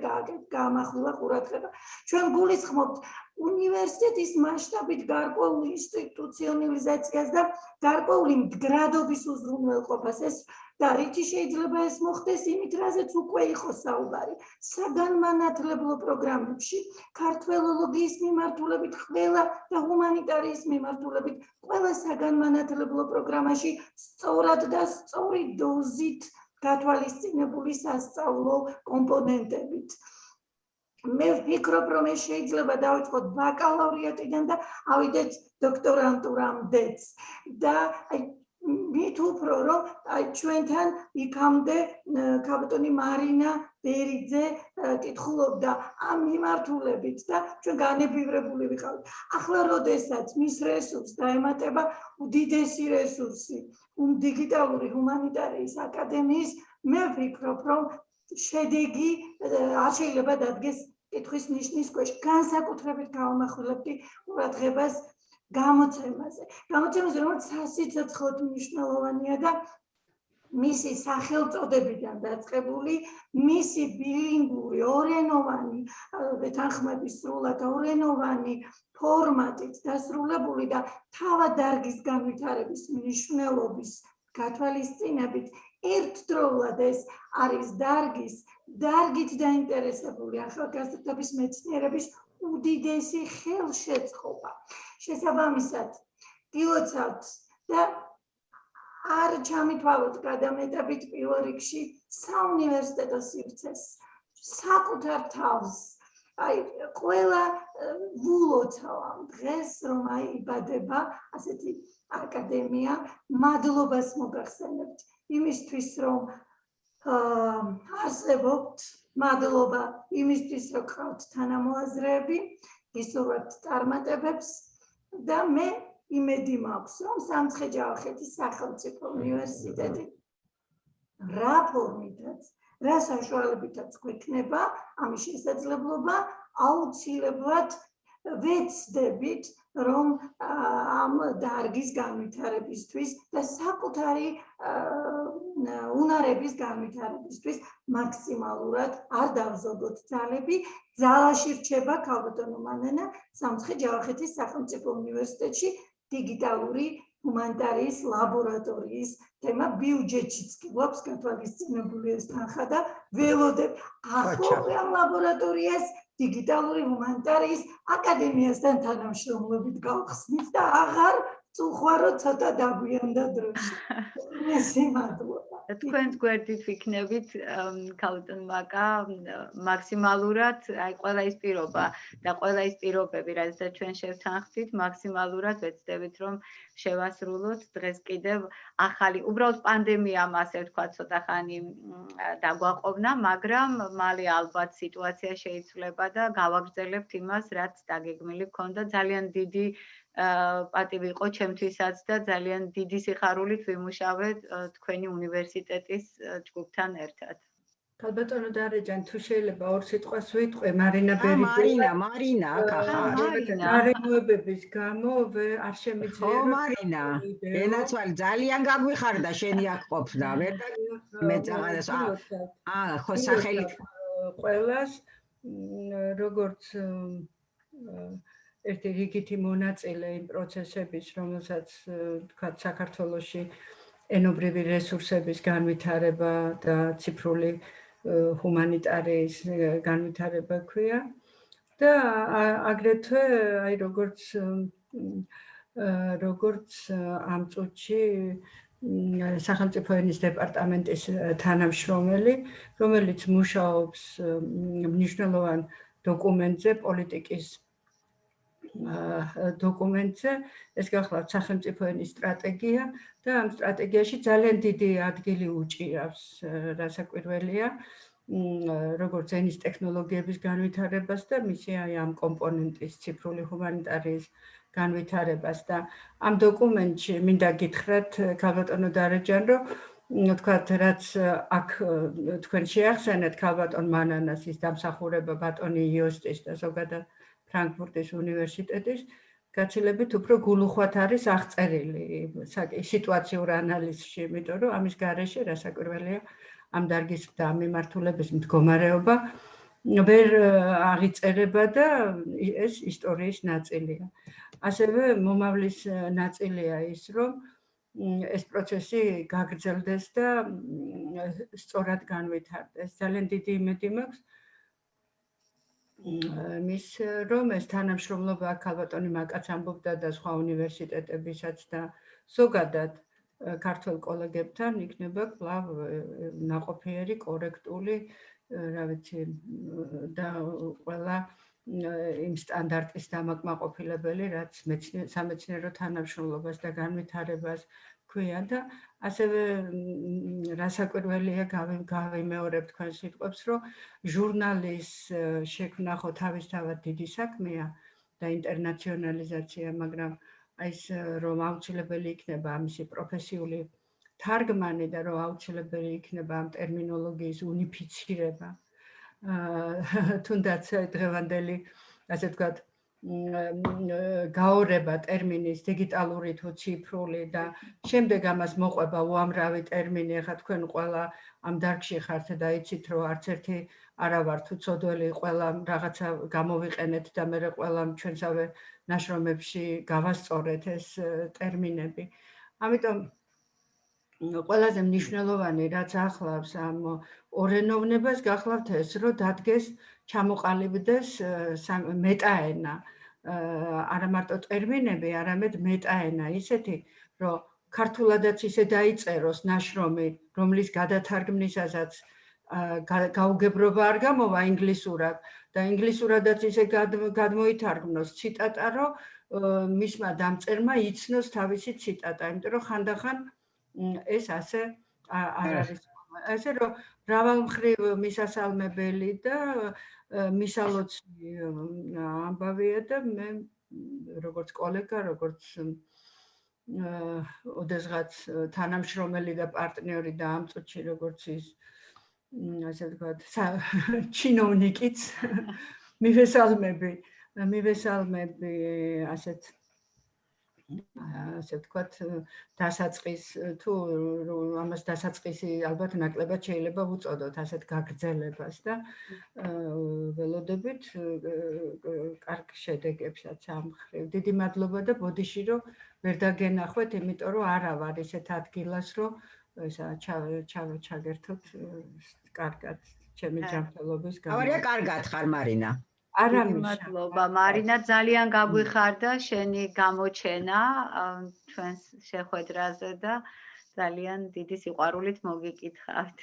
გაამახვილა ყურადღება. ჩვენ გულისხმობთ უნივერსიტეტის მასშტაბით გარკვეული ინსტიტუციონალიზაციას და გარკვეული მდგრადობის უზრუნველყოფას ეს და რითი შეიძლება ეს მოხდეს იმით, რაზეც უკვე იყო საუბარი. საგანმანათლებლო პროგრამებში, ქართველოლოგიის მიმართულებით ყველა და ჰუმანიტარიის მიმართულებით ყველა საგანმანათლებლო პროგრამაში სწორად და სწორი დოზით გათვალისწინებული სასწავლო კომპონენტებით. მე ვფიქრობ, რომ ეს შეიძლება დავიწყოთ ბაკალავრიატიდან და ავიდეთ დოქტორანტურამდეც. და მით უფრო, რომ ჩვენთან იქამდე ქალბატონი მარინა ბერიძე კითხულობდა ამ მიმართულებით და ჩვენ განებივრებული ვიყავით. ახლა როდესაც მის რესურსს დაემატება უდიდესი რესურსი დიგიტალური ჰუმანიტარიის აკადემიის, მე ვფიქრობ, რომ შედეგი არ შეიძლება დადგეს კითხვის ნიშნის ქვეშ. განსაკუთრებით გავამახვილებდი ყურადღებას გამოცემაზე, რომელიც სასიცოცხლოდ მნიშვნელოვანია და მისი სახელწოდებიდან დაწყებული, მისი ბილინგური, ორენოვანი, ვეთანხმების სრულად ორენოვანი ფორმატით დასრულებული და თავად დარგის განვითარების მნიშვნელობის გათვალისწინებით ერთდროულად ეს არის დარგით დაინტერესებული ახალგაზრდობის მეცნიერების უდიდესი ხელშეწყობა. შესაბამისად, გილოცავთ და არ ჩამითვალოთ გადამეტებით პირველ რიგში საუნივერსიტეტო სივრცეს, საკუთარ თავს. აი, ყველა ვულოცავ ამ დღეს, რომ აი იბადება ასეთი აკადემია, მადლობას მოგახსენებთ იმისთვის, რომ არსებობთ, მადლობა იმისთვის, რომ გყავთ თანამოაზრეები, გისურვებთ წარმატებებს და მე იმედი მაქვს, რომ სამცხე-ჯავახეთის სახელმწიფო უნივერსიტეტი რა ფორმითაც, რა საშუალებითაც გვექნება ამის შესაძლებლობა, აუცილებლად ვეცდებით, რომ ამ დარგის განვითარებისთვის და საკუთარი უნარების განვითარებისთვის მაქსიმალურად არ დავზოგოთ ძალები. ძალაში რჩება ქალბატონო მანანა სამცხე-ჯავახეთის სახელმწიფო უნივერსიტეტში დიგიტალური ჰუმანიტარიის ლაბორატორიის თემა ბიუჯეტშიც კი გვაქვს გათვალისწინებული ეს თანხა და ველოდებ ახლობლე ამ ლაბორატორიას დიგიტალური ჰუმანიტარიის აკადემიასთან თანამშრომლობით გავხსნით და აღარ წუხვარო ცოტა დაგვიანდა დროში. მესმ მადლობა. თქვენს გვერდით ვიქნებით ქალბატონ მაკა მაქსიმალურად აი ყველა ის პირობა და ყველა ის პირობები, რადგან ჩვენ შევთანხმდით, მაქსიმალურად ვეცდებით, რომ შევასრულოთ დღეს კიდევ ახალი, უბრალოდ პანდემიამ ასე ვთქვათ, ცოტა ხანი დაგვაყოვნა, მაგრამ მალე ალბათ სიტუაცია შეიცვლება და გავაგრძელებთ იმას, რაც დაგეგმილი გქონდა. ძალიან დიდი პატივი იყო ჩემთვისაც და ძალიან დიდი სიხარულით ვიმუშავეთ თქვენი უნივერსიტეტის ჯგუფთან ერთად. ქალბატონო დარეჯან, თუ შეიძლება ორ სიტყვას ვიტყვე, მარინა ბერიძე. მარინა, გარემოებების გამო არ შემიძლია. მარინა, ენაცვალი ძალიან გაგვიხარდა შენი აქ ყოფნა. მე წაღადას ხო სახელით ყველას როგორც ერთი რიგითი მონაწილე იმ პროცესების, რომელსაც თქვათ საქართველოში ენობრივი რესურსების განვითარება და ციფრული ჰუმანიტარიის განვითარება ქვია და აგრეთვე აი როგორც ამ წუთში სახელმწიფო ენის დეპარტამენტის თანამშრომელი, რომელიც მუშაობს მნიშვნელოვან დოკუმენტზე პოლიტიკის დოკუმენტზე, ეს გახლავთ სახელმწიფო ენის სტრატეგია და ამ სტრატეგიაში ძალიან დიდი ადგილი უჭირავს, რასაკვირველია, როგორც ენის ტექნოლოგიების განვითარებას და მისი ამ კომპონენტის ციფრული ჰუმანიტარიის განვითარებას და ამ დოკუმენტში მინდა გითხრათ ქალბატონო დარეჯან, რომ თქვათ, რაც აქ თქვენ შეახსენეთ ქალბატონ მანანას ის დამსახურება ბატონი იოსტის და ზოგადად ფრანკფურტის უნივერსიტეტის გაცილებით უფრო გულუხვად არის აღწერილი სიტუაციურ ანალიზში, იმიტომ რომ ამის გარეშე რასაკვირველია ამ დარგის და მიმართულების მდგომარეობა ვერ აღიწერება და ეს ისტორიის ნაწილია. ასევე მომავლის ნაწილია ის, რომ ეს პროცესი გაგრძელდეს და სწორად განვითარდეს. ძალიან დიდი იმედი მაქვს მის რომ ეს თანამშრომლობა ქალბატონი მაკაც ამბობდა და სხვა უნივერსიტეტებისაც და ზოგადად ქართველ კოლეგებთან იქნება კვლავ ნაყოფიერი, კორექტული, რა ვიცი, და ყველა იმ სტანდარტის დამაკმაყოფილებელი, რაც სამეცნიერო თანამშრომლობას და განვითარებას ქვია და ასევე რასაკვირველია გავიმეორებ თქვენ სიტყვებს, რომ ჟურნალის შექმნა ხო თავისთავად დიდი საქმეა და ინტერნაციონალიზაცია, მაგრამ ეს რომ აუცილებელი იქნება ამისი პროფესიული თარგმანი და რომ აუცილებელი იქნება ამ ტერმინოლოგიის უნიფიცირება. თუნდაც დღევანდელი, ასე ვთქვათ, გაორება ტერმინის დიგიტალური თუ ციფრული და შემდეგ ამას მოყვება უამრავი ტერმინი, ახლა თქვენ ყველა ამ დარგში ხართ და იცით, რომ არც ერთი არა ვარ თუ ცოდველი, ყველა რაღაცა გამოვიყენეთ და მე ყველამ ჩვენსავე ნაშრომებში გავასწორეთ ეს ტერმინები. ამიტომ ყველაზე მნიშვნელოვანი რაც ახლავს ამ ორენოვნებას გახლავთ ეს, რომ დადგეს ჩამოყალიბდეს მეტაენა, არა მარტო ტერმინები, არამედ მეტაენა, ისეთი, რომ ქართულადაც ისე დაიწეროს ნაშრომი, რომლის გადათარგმნისასაც გაუგებრობა არ გამოვა ინგლისურად და ინგლისურადაც ისე გადმოითარგმნოს ციტატა, რომ მისმა დამწერმა იცნოს თავისი ციტატა, იმიტომ რომ ხანდახან ეს ასე არ არის. ასე რომ მრავალმხრივ მისასალმებელი და მისალოცი ამბავია და მე როგორც კოლეგა, როგორც ოდესღაც თანამშრომელი და პარტნიორი და ამ წუთში როგორც ის ასე ვთქვათ, ჩინოვნიკიც მივესალმები ასეთ ასე ვთქვათ, დასაწყის თუ ამას დასაწყისი ალბათ ნაკლებად შეიძლება ვუწოდოთ ასეთ გაგრძელებას და ველოდებით კარგ შედეგებსაც ამ მხრივ. დიდი მადლობა და ბოდიში რომ ვერ დაგენახვეთ, იმიტომ რომ არა ვარ ისეთ ადგილას, რომ ესა ჩაგერთოთ კარგად ჩემი ჯანმრთელობის გამო. ავარია კარგად ხარ მარინა. მადლობა მარინა, ძალიან გაგვიხარდა შენი გამოჩენა ჩვენს შეხვედრაზე და ძალიან დიდი სიყვარულით მოგიკითხავთ.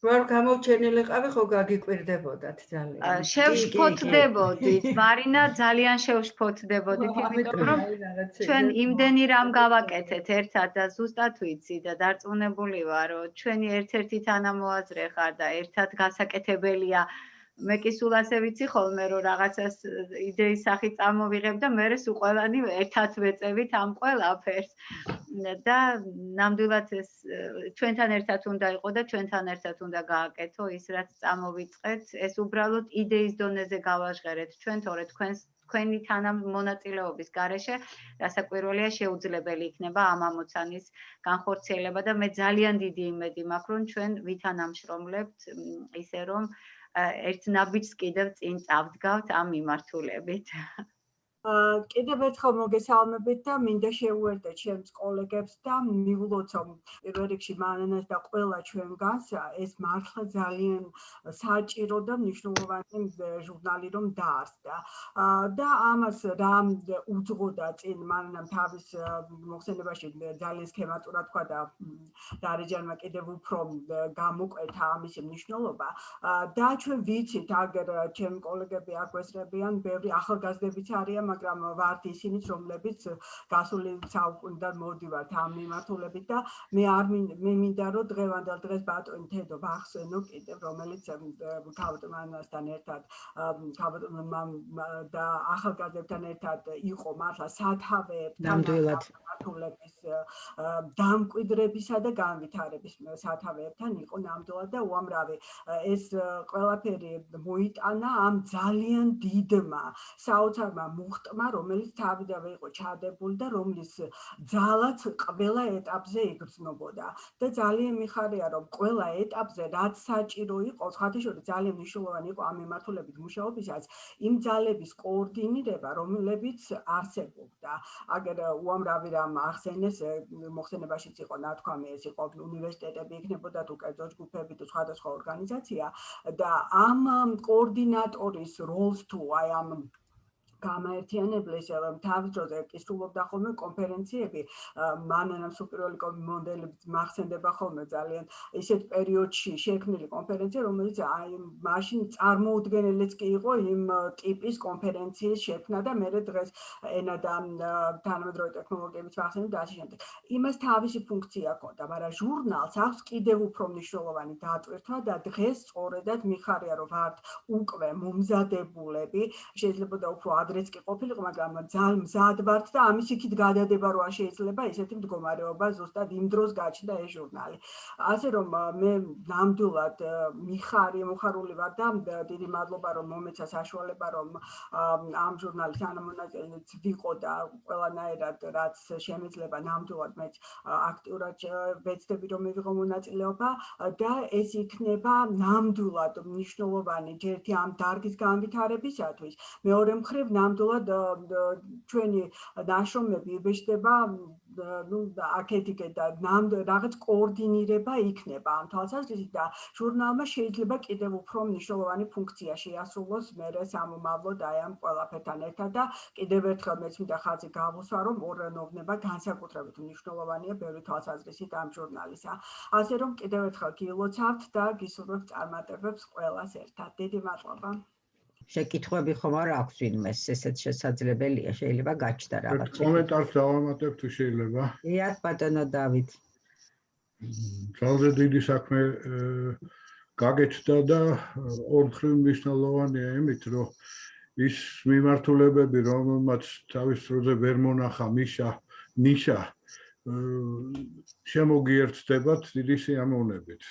ვარ გამოჩენილიყავი, ხო გაგიკვირდებოდათ ძალიან. შევშფოთდებოდით, მარინა, ძალიან შევშფოთდებოდით, იმიტომ რომ ჩვენ იმდენი რამ გავაკეთეთ ერთად და ზუსტად ვიცი და დარწმუნებული ვარ, რომ ჩვენი ერთ-ერთი თანამოაზრე ხარ და ერთად გასაკეთებელია. მე კი სულ ასე ვიცი ხოლმე, რომ რაღაცას იდეის სახით წამოვიღებ და მე სულ ყველანი ერთად ვეწევით ამ ყველაფერს. და ნამდვილად ეს ჩვენთან ერთად უნდა იყო და ჩვენთან ერთად უნდა გააკეთო ის, რაც წამოვიწყეთ. ეს უბრალოდ იდეის დონეზე გავაჟღერეთ ჩვენ, თორე თქვენი თანამონაწილეობის გარეშე რასაკვირველია შეუძლებელი იქნება ამ ამოცანის განხორციელება და მე ძალიან დიდი იმედი მაქვს, რომ ჩვენ ვითანამშრომლებთ ისე რომ ერთ ნაბიჯს კიდევ წინ წავდგავთ ამ მიმართულებით. კიდევ ერთხელ მოგესალმებით და მინდა შევუერთდეთ ჩემს კოლეგებს და მივულოცო პირველ რიგში მანანას და ყველა ჩვენგანს ეს მართლა ძალიან საჭირო და მნიშვნელოვანი ჟურნალი რომ დაარსდა და ამას რა უძღოდა წინ მანანამ თავის მოხსენებაში ძალიან სქემატურად თქვა და დარეჯანმა კიდევ უფრო გამოკვეთა ამის მნიშვნელობა და ჩვენ ვიცით აგერ ჩემი კოლეგები აგვესწრებიან ბევრი ახალგაზრდებიც არიან მაგრამ ვართ ისინიც რომლებიც გასული საუკუნიდან მოდივართ ამ მიმართულებით და მე მინდა რომ დღევანდელ დღეს ბატონი თედო ვახსენო კიდევ რომელიც ქავტმანასთან ერთად და ახალგაზრდებთან ერთად იყო მართლა სათავეებთან მიმართულების დამკვიდრებისა და განვითარების სათავეებთან იყო ნამდვილად და უამრავი ეს ყველაფერი მოიტანა ამ ძალიან დიდმა საოცარმა მუხტმა, რომელიც თავიდანვე იყო ჩადებული და რომლის ძალაც ყველა ეტაპზე იგრძნობოდა. და ძალიან მიხარია, რომ ყველა ეტაპზე რაც საჭირო იყო, ხათაშორის ძალიან მნიშვნელოვანი იყო ამ მიმართულებით მუშაობისას, იმ ძალების კოორდინირება, რომლებიც არსებობდა. აგერ უამრავი რამ ახსენეს, მოხსენებაშიც იყო ნათქვამი, ეს იყო უნივერსიტეტები, იქნებოდა თუ კერძო ჯგუფები თუ სხვადასხვა ორგანიზაცია და ამ კოორდინატორის როლს თუ აი ამ გამაერთიანებლის თავის დროზე კისრულობდა ხოლმე კონფერენციები მანანამ სუპირიორი მოდელი მახსენდება ხოლმე ძალიან ისეთ პერიოდში შექმნილი კონფერენცია რომელიც აი მაშინ წარმოუდგენელიც კი იყო იმ ტიპის კონფერენციის შექმნა და მე დღეს ენა და თანამედროვე ტექნოლოგიების მახსენებ და ასე შემდეგ იმას თავისი ფუნქცია ჰქონდა მაგრამ ჟურნალს აქვს კიდევ უფრო მნიშვნელოვანი დატვირთვა და დღეს სწორედად მიხარია რომ ვართ უკვე მომზადებულები შეიძლება და უფრო ადრეც კი ყოფილიყო, მაგრამ ძალიან მზად ვართ და ამის იქით გადადება როა შეიძლება ესეთი მდგომარეობა ზუსტად იმ დროს გაჩნდა ეს ჟურნალი. ასე რომ მე ნამდვილად მოხარული ვარ და დიდი მადლობა რომ მომეცა საშუალება რომ ამ ჟურნალის თანამონაწილეც ვიყო და ყველანაირად რაც შემეძლება ნამდვილად მეც აქტიურად ვეცდები რომ მივიღო მონაწილეობა და ეს იქნება ნამდვილად მნიშვნელოვანი ჯერთი ამ დარგის განვითარებისათვის. მეორე მხრივ ნამდვილად ჩვენი ნაშრომები იბეჭდება აქეთ-იქეთ და რაღაც კოორდინირება იქნება ამ თვალსაზრისით და ჟურნალმა შეიძლება კიდევ უფრო მნიშვნელოვანი ფუნქცია შეასრულოს მერე სამომავლოდ აი ამ ყველაფერთან ერთად და კიდევ ერთხელ მეც მინდა ხაზი გავუსვა რომ ორენობნება განსაკუთრებით მნიშვნელოვანია ბევრი თვალსაზრისით ამ ჟურნალისა. ასე რომ კიდევ ერთხელ გილოცავთ და გისურვებთ წარმატებებს ყველას ერთად. დიდი მადლობა. შეკითხვები ხომ არ აქვს ვინმეს, ესეც შესაძლებელია, შეიძლება გაჩნდა რაღაც. კომენტარს დავამატებ თუ შეიძლება. დიახ, ბატონო დავით. ძალზე დიდი საქმე გაგეჩნდა და ორმხრივ მნიშვნელოვანია იმით, რომ ის მიმართულებები, რომელმაც თავის დროზე ვერ მონახა ნიშა შემოგიერთდებათ დიდი სიამოვნებით.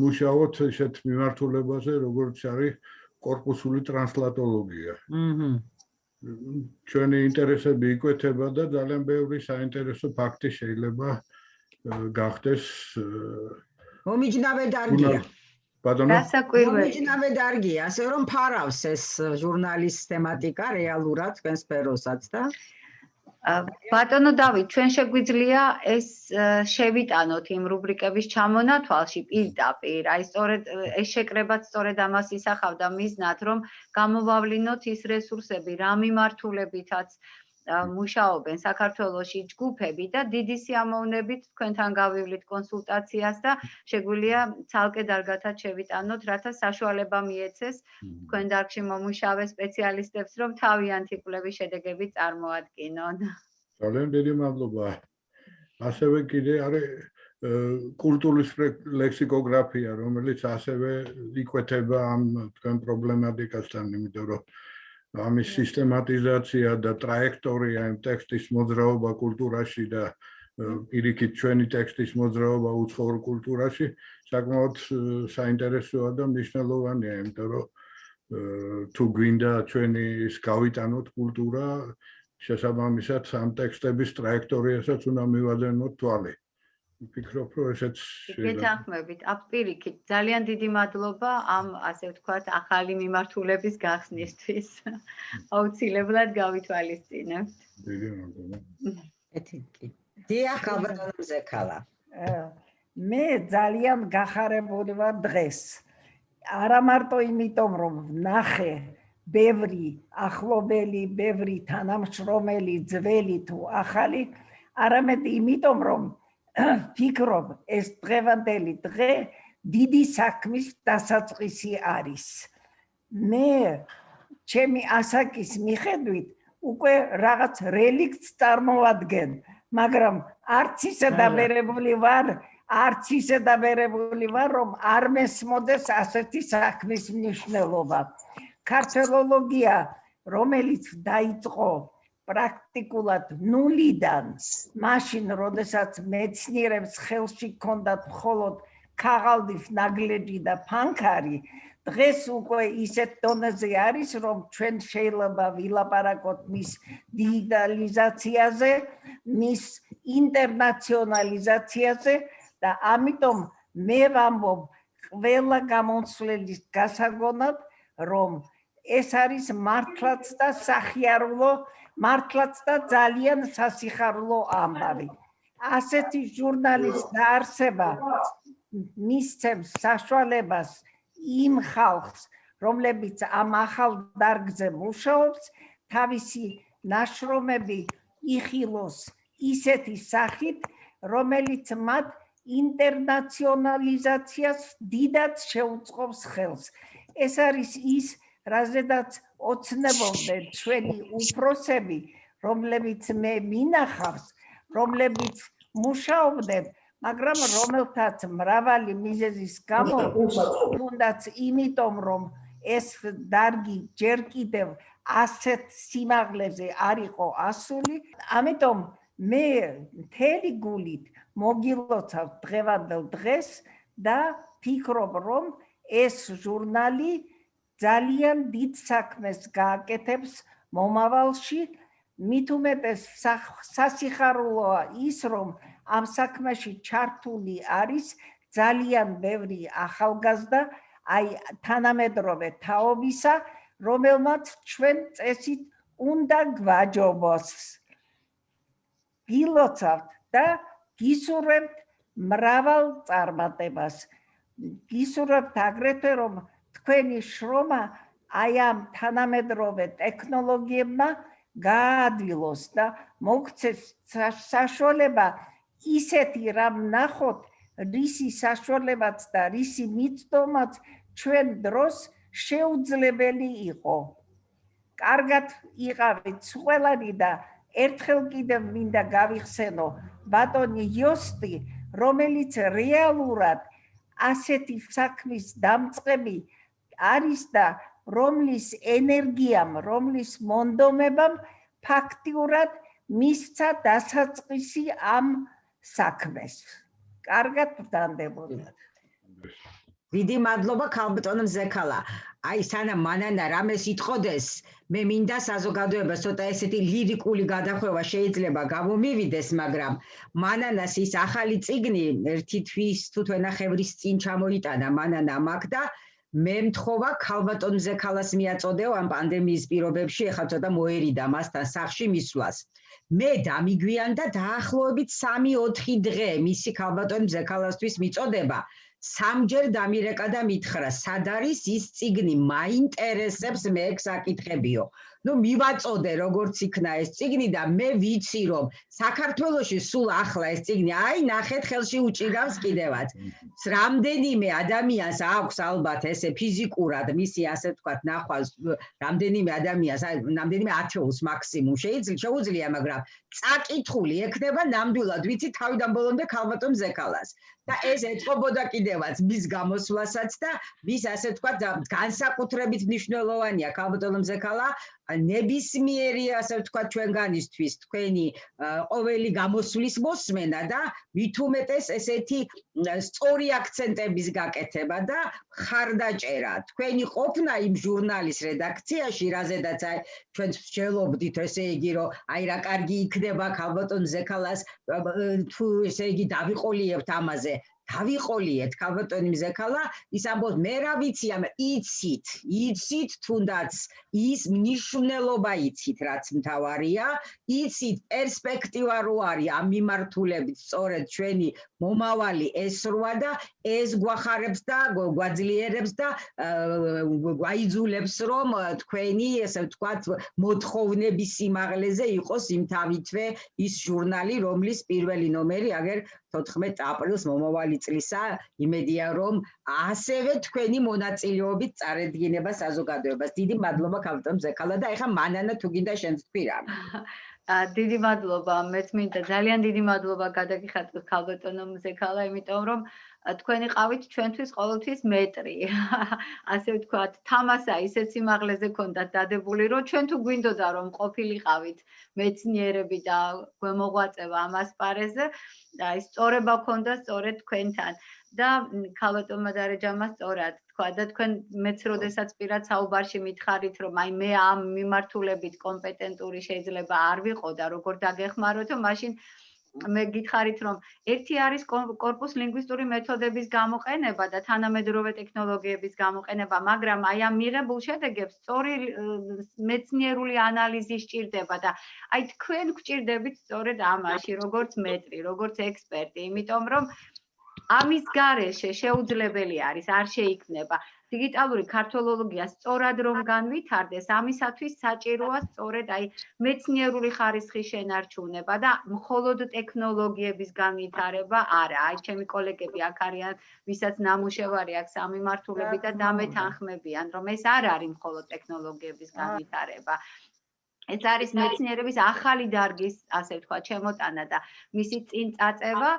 მუშაობთ ესეთ მიმართულებაზე, როგორც არის კორპუსული ტრანსლატოლოგია. ჩვენი ინტერესები იკვეთება და ძალიან ბევრი საინტერესო ფაქტი შეიძლება გახდეს. მომიჯნავე დარგია. ბატონო, მომიჯნავე დარგია, ასე რომ ფარავს ეს ჟურნალის თემატიკა რეალურად თქვენ სფეროსაც და ბატონო დავით, ჩვენ შეგვიძლია ეს შევიტანოთ იმ რუბრიკების ჩამონათვალში პირდაპირ. აი სწორედ ეს შეკრებაც სწორედ ამას ისახავდა მიზნად, რომ გამოვავლინოთ ის რესურსები, რა მიმართულებითაც მუშაობენ საქართველოში ჯგუფები და დიდი სიამოვნებით თქვენთან გავივლით კონსულტაციას და შეგვიძლია ცალკე დარგათაც შევიტანოთ, რათა საშუალება მიეცეს თქვენ დარგში მომუშავე სპეციალისტებს, რომ თავიანთი კვლევის შედეგები წარმოადგინონ. ძალიან დიდი მადლობა. ასევე კიდე არის კულტურის ლექსიკოგრაფია, რომელიც ასევე იკვეთება ამ თქვენ პრობლემატიკასთან, იმიტომ რომ ამის სისტემატიზაცია და ტრაექტორია იმ ტექსტის მოძრაობა კულტურაში და პირიქით ჩვენი ტექსტის მოძრაობა უცხოურ კულტურაში საკმაოდ საინტერესოა და მნიშვნელოვანია, იმიტომ რომ თუ გვინდა ჩვენი ის გავიტანოთ კულტურა, შესაბამისად ამ ტექსტების ტრაექტორიასაც უნდა მივაძენოთ თვალი. ვფიქრობ, რომ ესეც გეთანხმებით, აპირიქით, ძალიან დიდი მადლობა ამ, ასე ვთქვათ, ახალი მიმართულების გახსნისთვის. აუცილებლად გავითვალისწინებთ. დიდი მადლობა. დიახ, ალბათ ზექალა. მე ძალიან გახარებული ვარ დღეს. არა მარტო იმიტომ, რომ ვნახე ბევრი ახლობელი, ბევრი თანამშრომელი, ძველი თუ ახალი, არამედ იმიტომ, რომ ფიქრობ, ეს დღევანდელი დღე დიდი საქმის დასაწყისი არის. მე ჩემი ასაკის მიხედვით უკვე რაღაც რელიქტს წარმოვადგენ, მაგრამ არც ისე დაბერებული ვარ, რომ არ მესმოდეს ასეთი საქმის მნიშვნელობა. ქართველოლოგია, რომელიც დაიწყო პრაქტიკულად ნულიდან, მაშინ, როდესაც მეცნიერებს ხელში ჰქონდათ მხოლოდ ქაღალდის ნაგლეჯი და ფანქარი, დღეს უკვე ისეთ დონეზე არის, რომ ჩვენ შეიძლება ვილაპარაკოთ მის დიგიტალიზაციაზე, მის ინტერნაციონალიზაციაზე და ამიტომ მე ვამბობ ყველა გამომცვლელის გასაგონად, რომ ეს არის მართლაც და სახიარულო, მართლაც და ძალიან სასიხარულო ამბავი. ასეთი ჟურნალის დაარსება მისცემს საშუალებას იმ ხალხს, რომლებიც ამ ახალ დარგზე მუშაობს, თავისი ნაშრომები იხილოს ისეთი სახით, რომელიც მათ ინტერნაციონალიზაციას დიდად შეუწყობს ხელს. ეს არის ის, რაზედაც ოცნებობდნენ ჩვენი უფროსები, რომლებიც მე მინახავს, რომლებიც მუშაობდნენ, მაგრამ რომელთაც მრავალი მიზეზის გამო, თუნდაც იმიტომ, რომ ეს დარგი ჯერ კიდევ ასეთ სიმაღლეზე არ იყო ასული, ამიტომ მე მთელი გულით მოგილოცავ დღევანდელ დღეს და ფიქრობ, რომ ეს ჟურნალი ძალიან დიდ საქმეს გააკეთებს მომავალში, მით უმეტეს სასიხარულოა ის, რომ ამ საქმეში ჩართული არის ძალიან ბევრი ახალგაზრდა, აი თანამედროვე თაობისა, რომელმაც ჩვენ წესით უნდა გვაჯობოს. გილოცავთ და გისურვებთ მრავალ წარმატებას. გისურვებთ აგრეთვე, რომ თქვენი შრომა აი ამ თანამედროვე ტექნოლოგიებმა გააადვილოს და მოგცეს საშუალება ისეთი რამ ნახოთ, რისი საშუალებაც და რისი მიცდომაც ჩვენ დროს შეუძლებელი იყო. კარგად იყავით ყველანი და ერთხელ კიდევ მინდა გავიხსენო ბატონი იოსტი, რომელიც რეალურად ასეთი საქმის დამწყები არის და რომლის ენერგიამ, რომლის მონდომებამ ფაქტიურად მისცა დასაწყისი ამ საქმეს. კარგად ვდანდებოდეთ. დიდი მადლობა ქალბატონო ზექალა. აი სანამ მანანა რამეს იტყოდეს, მე მინდა საზოგადოებას ცოტა ესეთი ლირიკული გადახვევა შეიძლება გამომივიდეს, მაგრამ მანანას ის ახალი წიგნი ერთი თვის თუ თვენახევრის წინ ჩამოიტანა მანანა მაგ და მე მთხოვა ქალბატონ ზექალას მიაწოდეო ამ პანდემიის პირობებში, ეხლა ცოტა მოერიდა მასთან სახლში მისვლას. მე დამიგვიანდა დაახლოებით 3-4 დღე მისი ქალბატონ ზექალასთვის მიწოდება. სამჯერ დამირეკა და მითხრა, სად არის ის წიგნი, მაინტერესებს მე საკითხებიო. ნუ მივაწოდე როგორც იქნა ეს წიგნი და მე ვიცი რომ საქართველოში სულ ახლა ეს წიგნი აი ნახეთ ხელში უჭირავს კიდევაც. რამდენიმე ადამიანს აქვს ალბათ ესე ფიზიკურად მისი ასე ვთქვათ ნახვა რამდენიმე ადამიანს აი რამდენიმე ათეულს მაქსიმუმ შეუძლია, მაგრამ წაკითხული ექნება ნამდვილად ვიცი თავიდან ბოლომდე ქალბატონ ზექალას. და ეს ეწყობოდა კიდევაც მის გამოსვლასაც და მის ასე ვთქვათ განსაკუთრებით მნიშვნელოვანია ქალბატონ ზექალა ნებისმიერი ასე ვთქვათ ჩვენგანისთვის თქვენი ყოველი გამოსვლის მოსმენა და მით უმეტეს ესეთი სწორი აქცენტების გაკეთება და ხარდაჭერა. თქვენი ყოფნა იმ ჟურნალის რედაქციაში, რაზედაც აი ჩვენ ვსჯელობდით, ესე იგი, რომ აი რა კარგი იქნება ქალბატონ ზექალას თუ ესე იგი დავიყოლიებთ ამაზე. დავიყოლიეთ ქალბატონი მზექალა, ის ამბობს მე რა ვიცი, იცით თუნდაც ის მნიშვნელობა იცით, რაც მთავარია, იცით პერსპექტივა რო არის ამ მიმართულებით სწორედ ჩვენი მომავალი ესროა და ეს გვახარებს და გვაძლიერებს და გვაიძულებს რომ თქვენი ესე ვთქვათ მოთხოვნების სიმაღლეზე იყოს იმთავითვე ის ჟურნალი, რომლის პირველი ნომერი აგერ 14 აპრილს მომავალი წლისა, იმედია რომ ასევე თქვენი მონაწილეობით წარედგინება საზოგადოებას. დიდი მადლობა ქალბატონ ზექალა და ეხლა მანანა თუ გინდა შენც თქვი რა. დიდი მადლობა, მეც მინდა ძალიან დიდი მადლობა გადაგიხადოთ ქალბატონო ზექალა, იმიტომ რომ თქვენი ყავით ჩვენთვის ყოველთვის მეტრი. ასე ვთქვათ, თამასა ისეთ სიმაღლეზე ქონდათ დადებული, რომ ჩვენ თუ გვინდოდა რომ ყოფილიყავით მეცნიერები და გვემოღვაწევა ამ ასპარეზზე, აი სწორება ქონდა სწორედ თქვენთან და ქალბატონმა დარეჯანმა სწორად თქვა და თქვენ მეც როდესაც პირად საუბარში მითხარით რომ აი მე ამ მიმართულებით კომპეტენტური შეიძლება არ ვიყო და როგორ დაგეხმაროთო, მაშინ მე გითხარით რომ ერთი არის კორპუს ლინგვისტური მეთოდების გამოყენება და თანამედროვე ტექნოლოგიების გამოყენება, მაგრამ აი ამ მიღებულ შედეგებს სწორი მეცნიერული ანალიზი სჭირდება და აი თქვენ გვჭირდებით სწორედ ამაში, როგორც მეტრი, როგორც ექსპერტი, იმიტომ რომ ამის გარეშე შეუძლებელი არის, არ შეიქმნება. Digitალური ქართველოლოგია სწორად რომ განვითარდეს, ამისათვის საჭიროა სწორედ აი მეცნიერული ხარისხის შენარჩუნება და მხოლოდ ტექნოლოგიების განვითარება არა. აი ჩემი კოლეგები აქ არიან, ვისაც ნამუშევარი აქვს ამ მიმართულებით და დამეთანხმებიან, რომ ეს არ არის მხოლოდ ტექნოლოგიების განვითარება. ეს არის მეცნიერების ახალი დარგის, ასე ვთქვათ, შემოტანა და მისი წინ წაწევა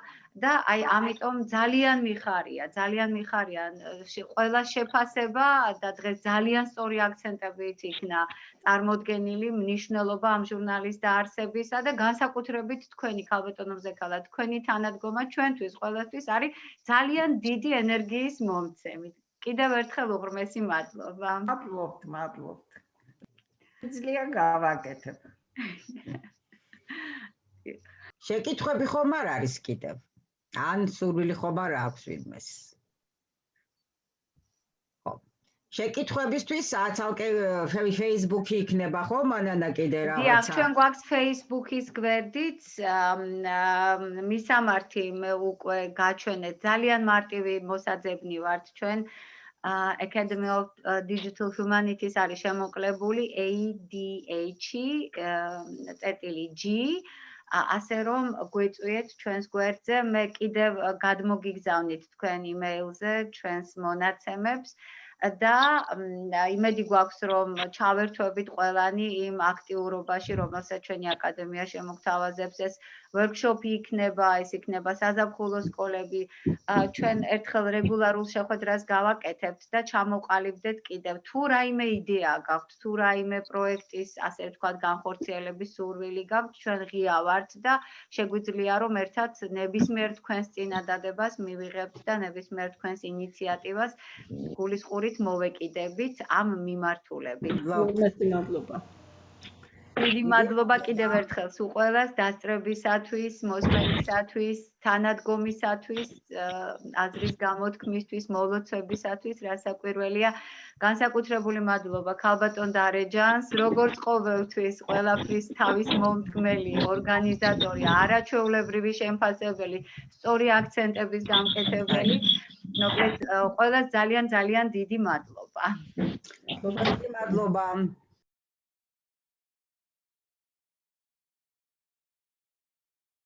და აი ამიტომ ძალიან მიხარია ყველა შეფასება და დღეს ძალიან სწორი აქცენტებით იქნა წარმოდგენილი მნიშვნელობა ამ ჟურნალის დაარსებისა და განსაკუთრებით თქვენი ქალბატონო ზექალა, თქვენი თანადგომა ჩვენთვის ყველასთვის არის ძალიან დიდი ენერგიის მომცემი. კიდევ ერთხელ უღრმესი მადლობა. მადლობთ. ძალიან გავაკეთებ. შეკითხვები ხომ არ არის კიდევ? ან სურვილი ხომ არ აქვს ვინმეს? ხო. შეკითხვებისთვის ცალკე Facebook-ი იქნება ხო მანანა კიდე რაღაცა? დიახ, ჩვენ გვაქვს Facebook-ის გვერდით, მისამართი მე უკვე გაჩვენეთ, ძალიან მარტივი მოსაძებნი ვართ ჩვენ. Academy of Digital Humanities არის შემოკლებული ADH-G, ასე რომ გვეწვიეთ ჩვენს გვერდზე, მე კიდევ გადმოგიგზავნით თქვენ იმეილზე ჩვენს მონაცემებს და იმედი გვაქვს რომ ჩავერთვებით ყველანი იმ აქტიურობაში, რომელსაც ჩვენი აკადემია შემოგთავაზებს, ეს workshop-ი იქნება, ეს იქნება საზაფხულო სკოლები, ჩვენ ერთხელ რეგულარულ შეხვედრას გავაკეთებთ და ჩამოყალიბდეთ კიდევ თუ რაიმე იდეა გაქვთ, თუ რაიმე პროექტის, ასე ვთქვათ, განხორციელების სურვილი გაქვთ, ჩვენ ღია ვართ და შეგვიძლია რომ ერთად ნებისმიერ თქვენს წინადადებას მივიღებთ და ნებისმიერ თქვენს ინიციატივას გულისყურით მოვეკიდებით ამ მიმართულებით. მადლობა. დიდი მადლობა კიდევ ერთხელ სულ ყველას დასწრებისათვის, მოსმენისათვის, თანადგომისათვის, აზრის გამოთქმისთვის, მოლოცვებისათვის, რასაკვირველია. განსაკუთრებული მადლობა ქალბატონ დარეჯანს, როგორც ყოველთვის ყველაფრის თავის მომდგმელი, ორგანიზატორი, არაჩვეულებრივი შემფასებელი, სწორი აქცენტების გამკეთებელი. ნოკლედ ყველას ძალიან დიდი მადლობა. მადლობა.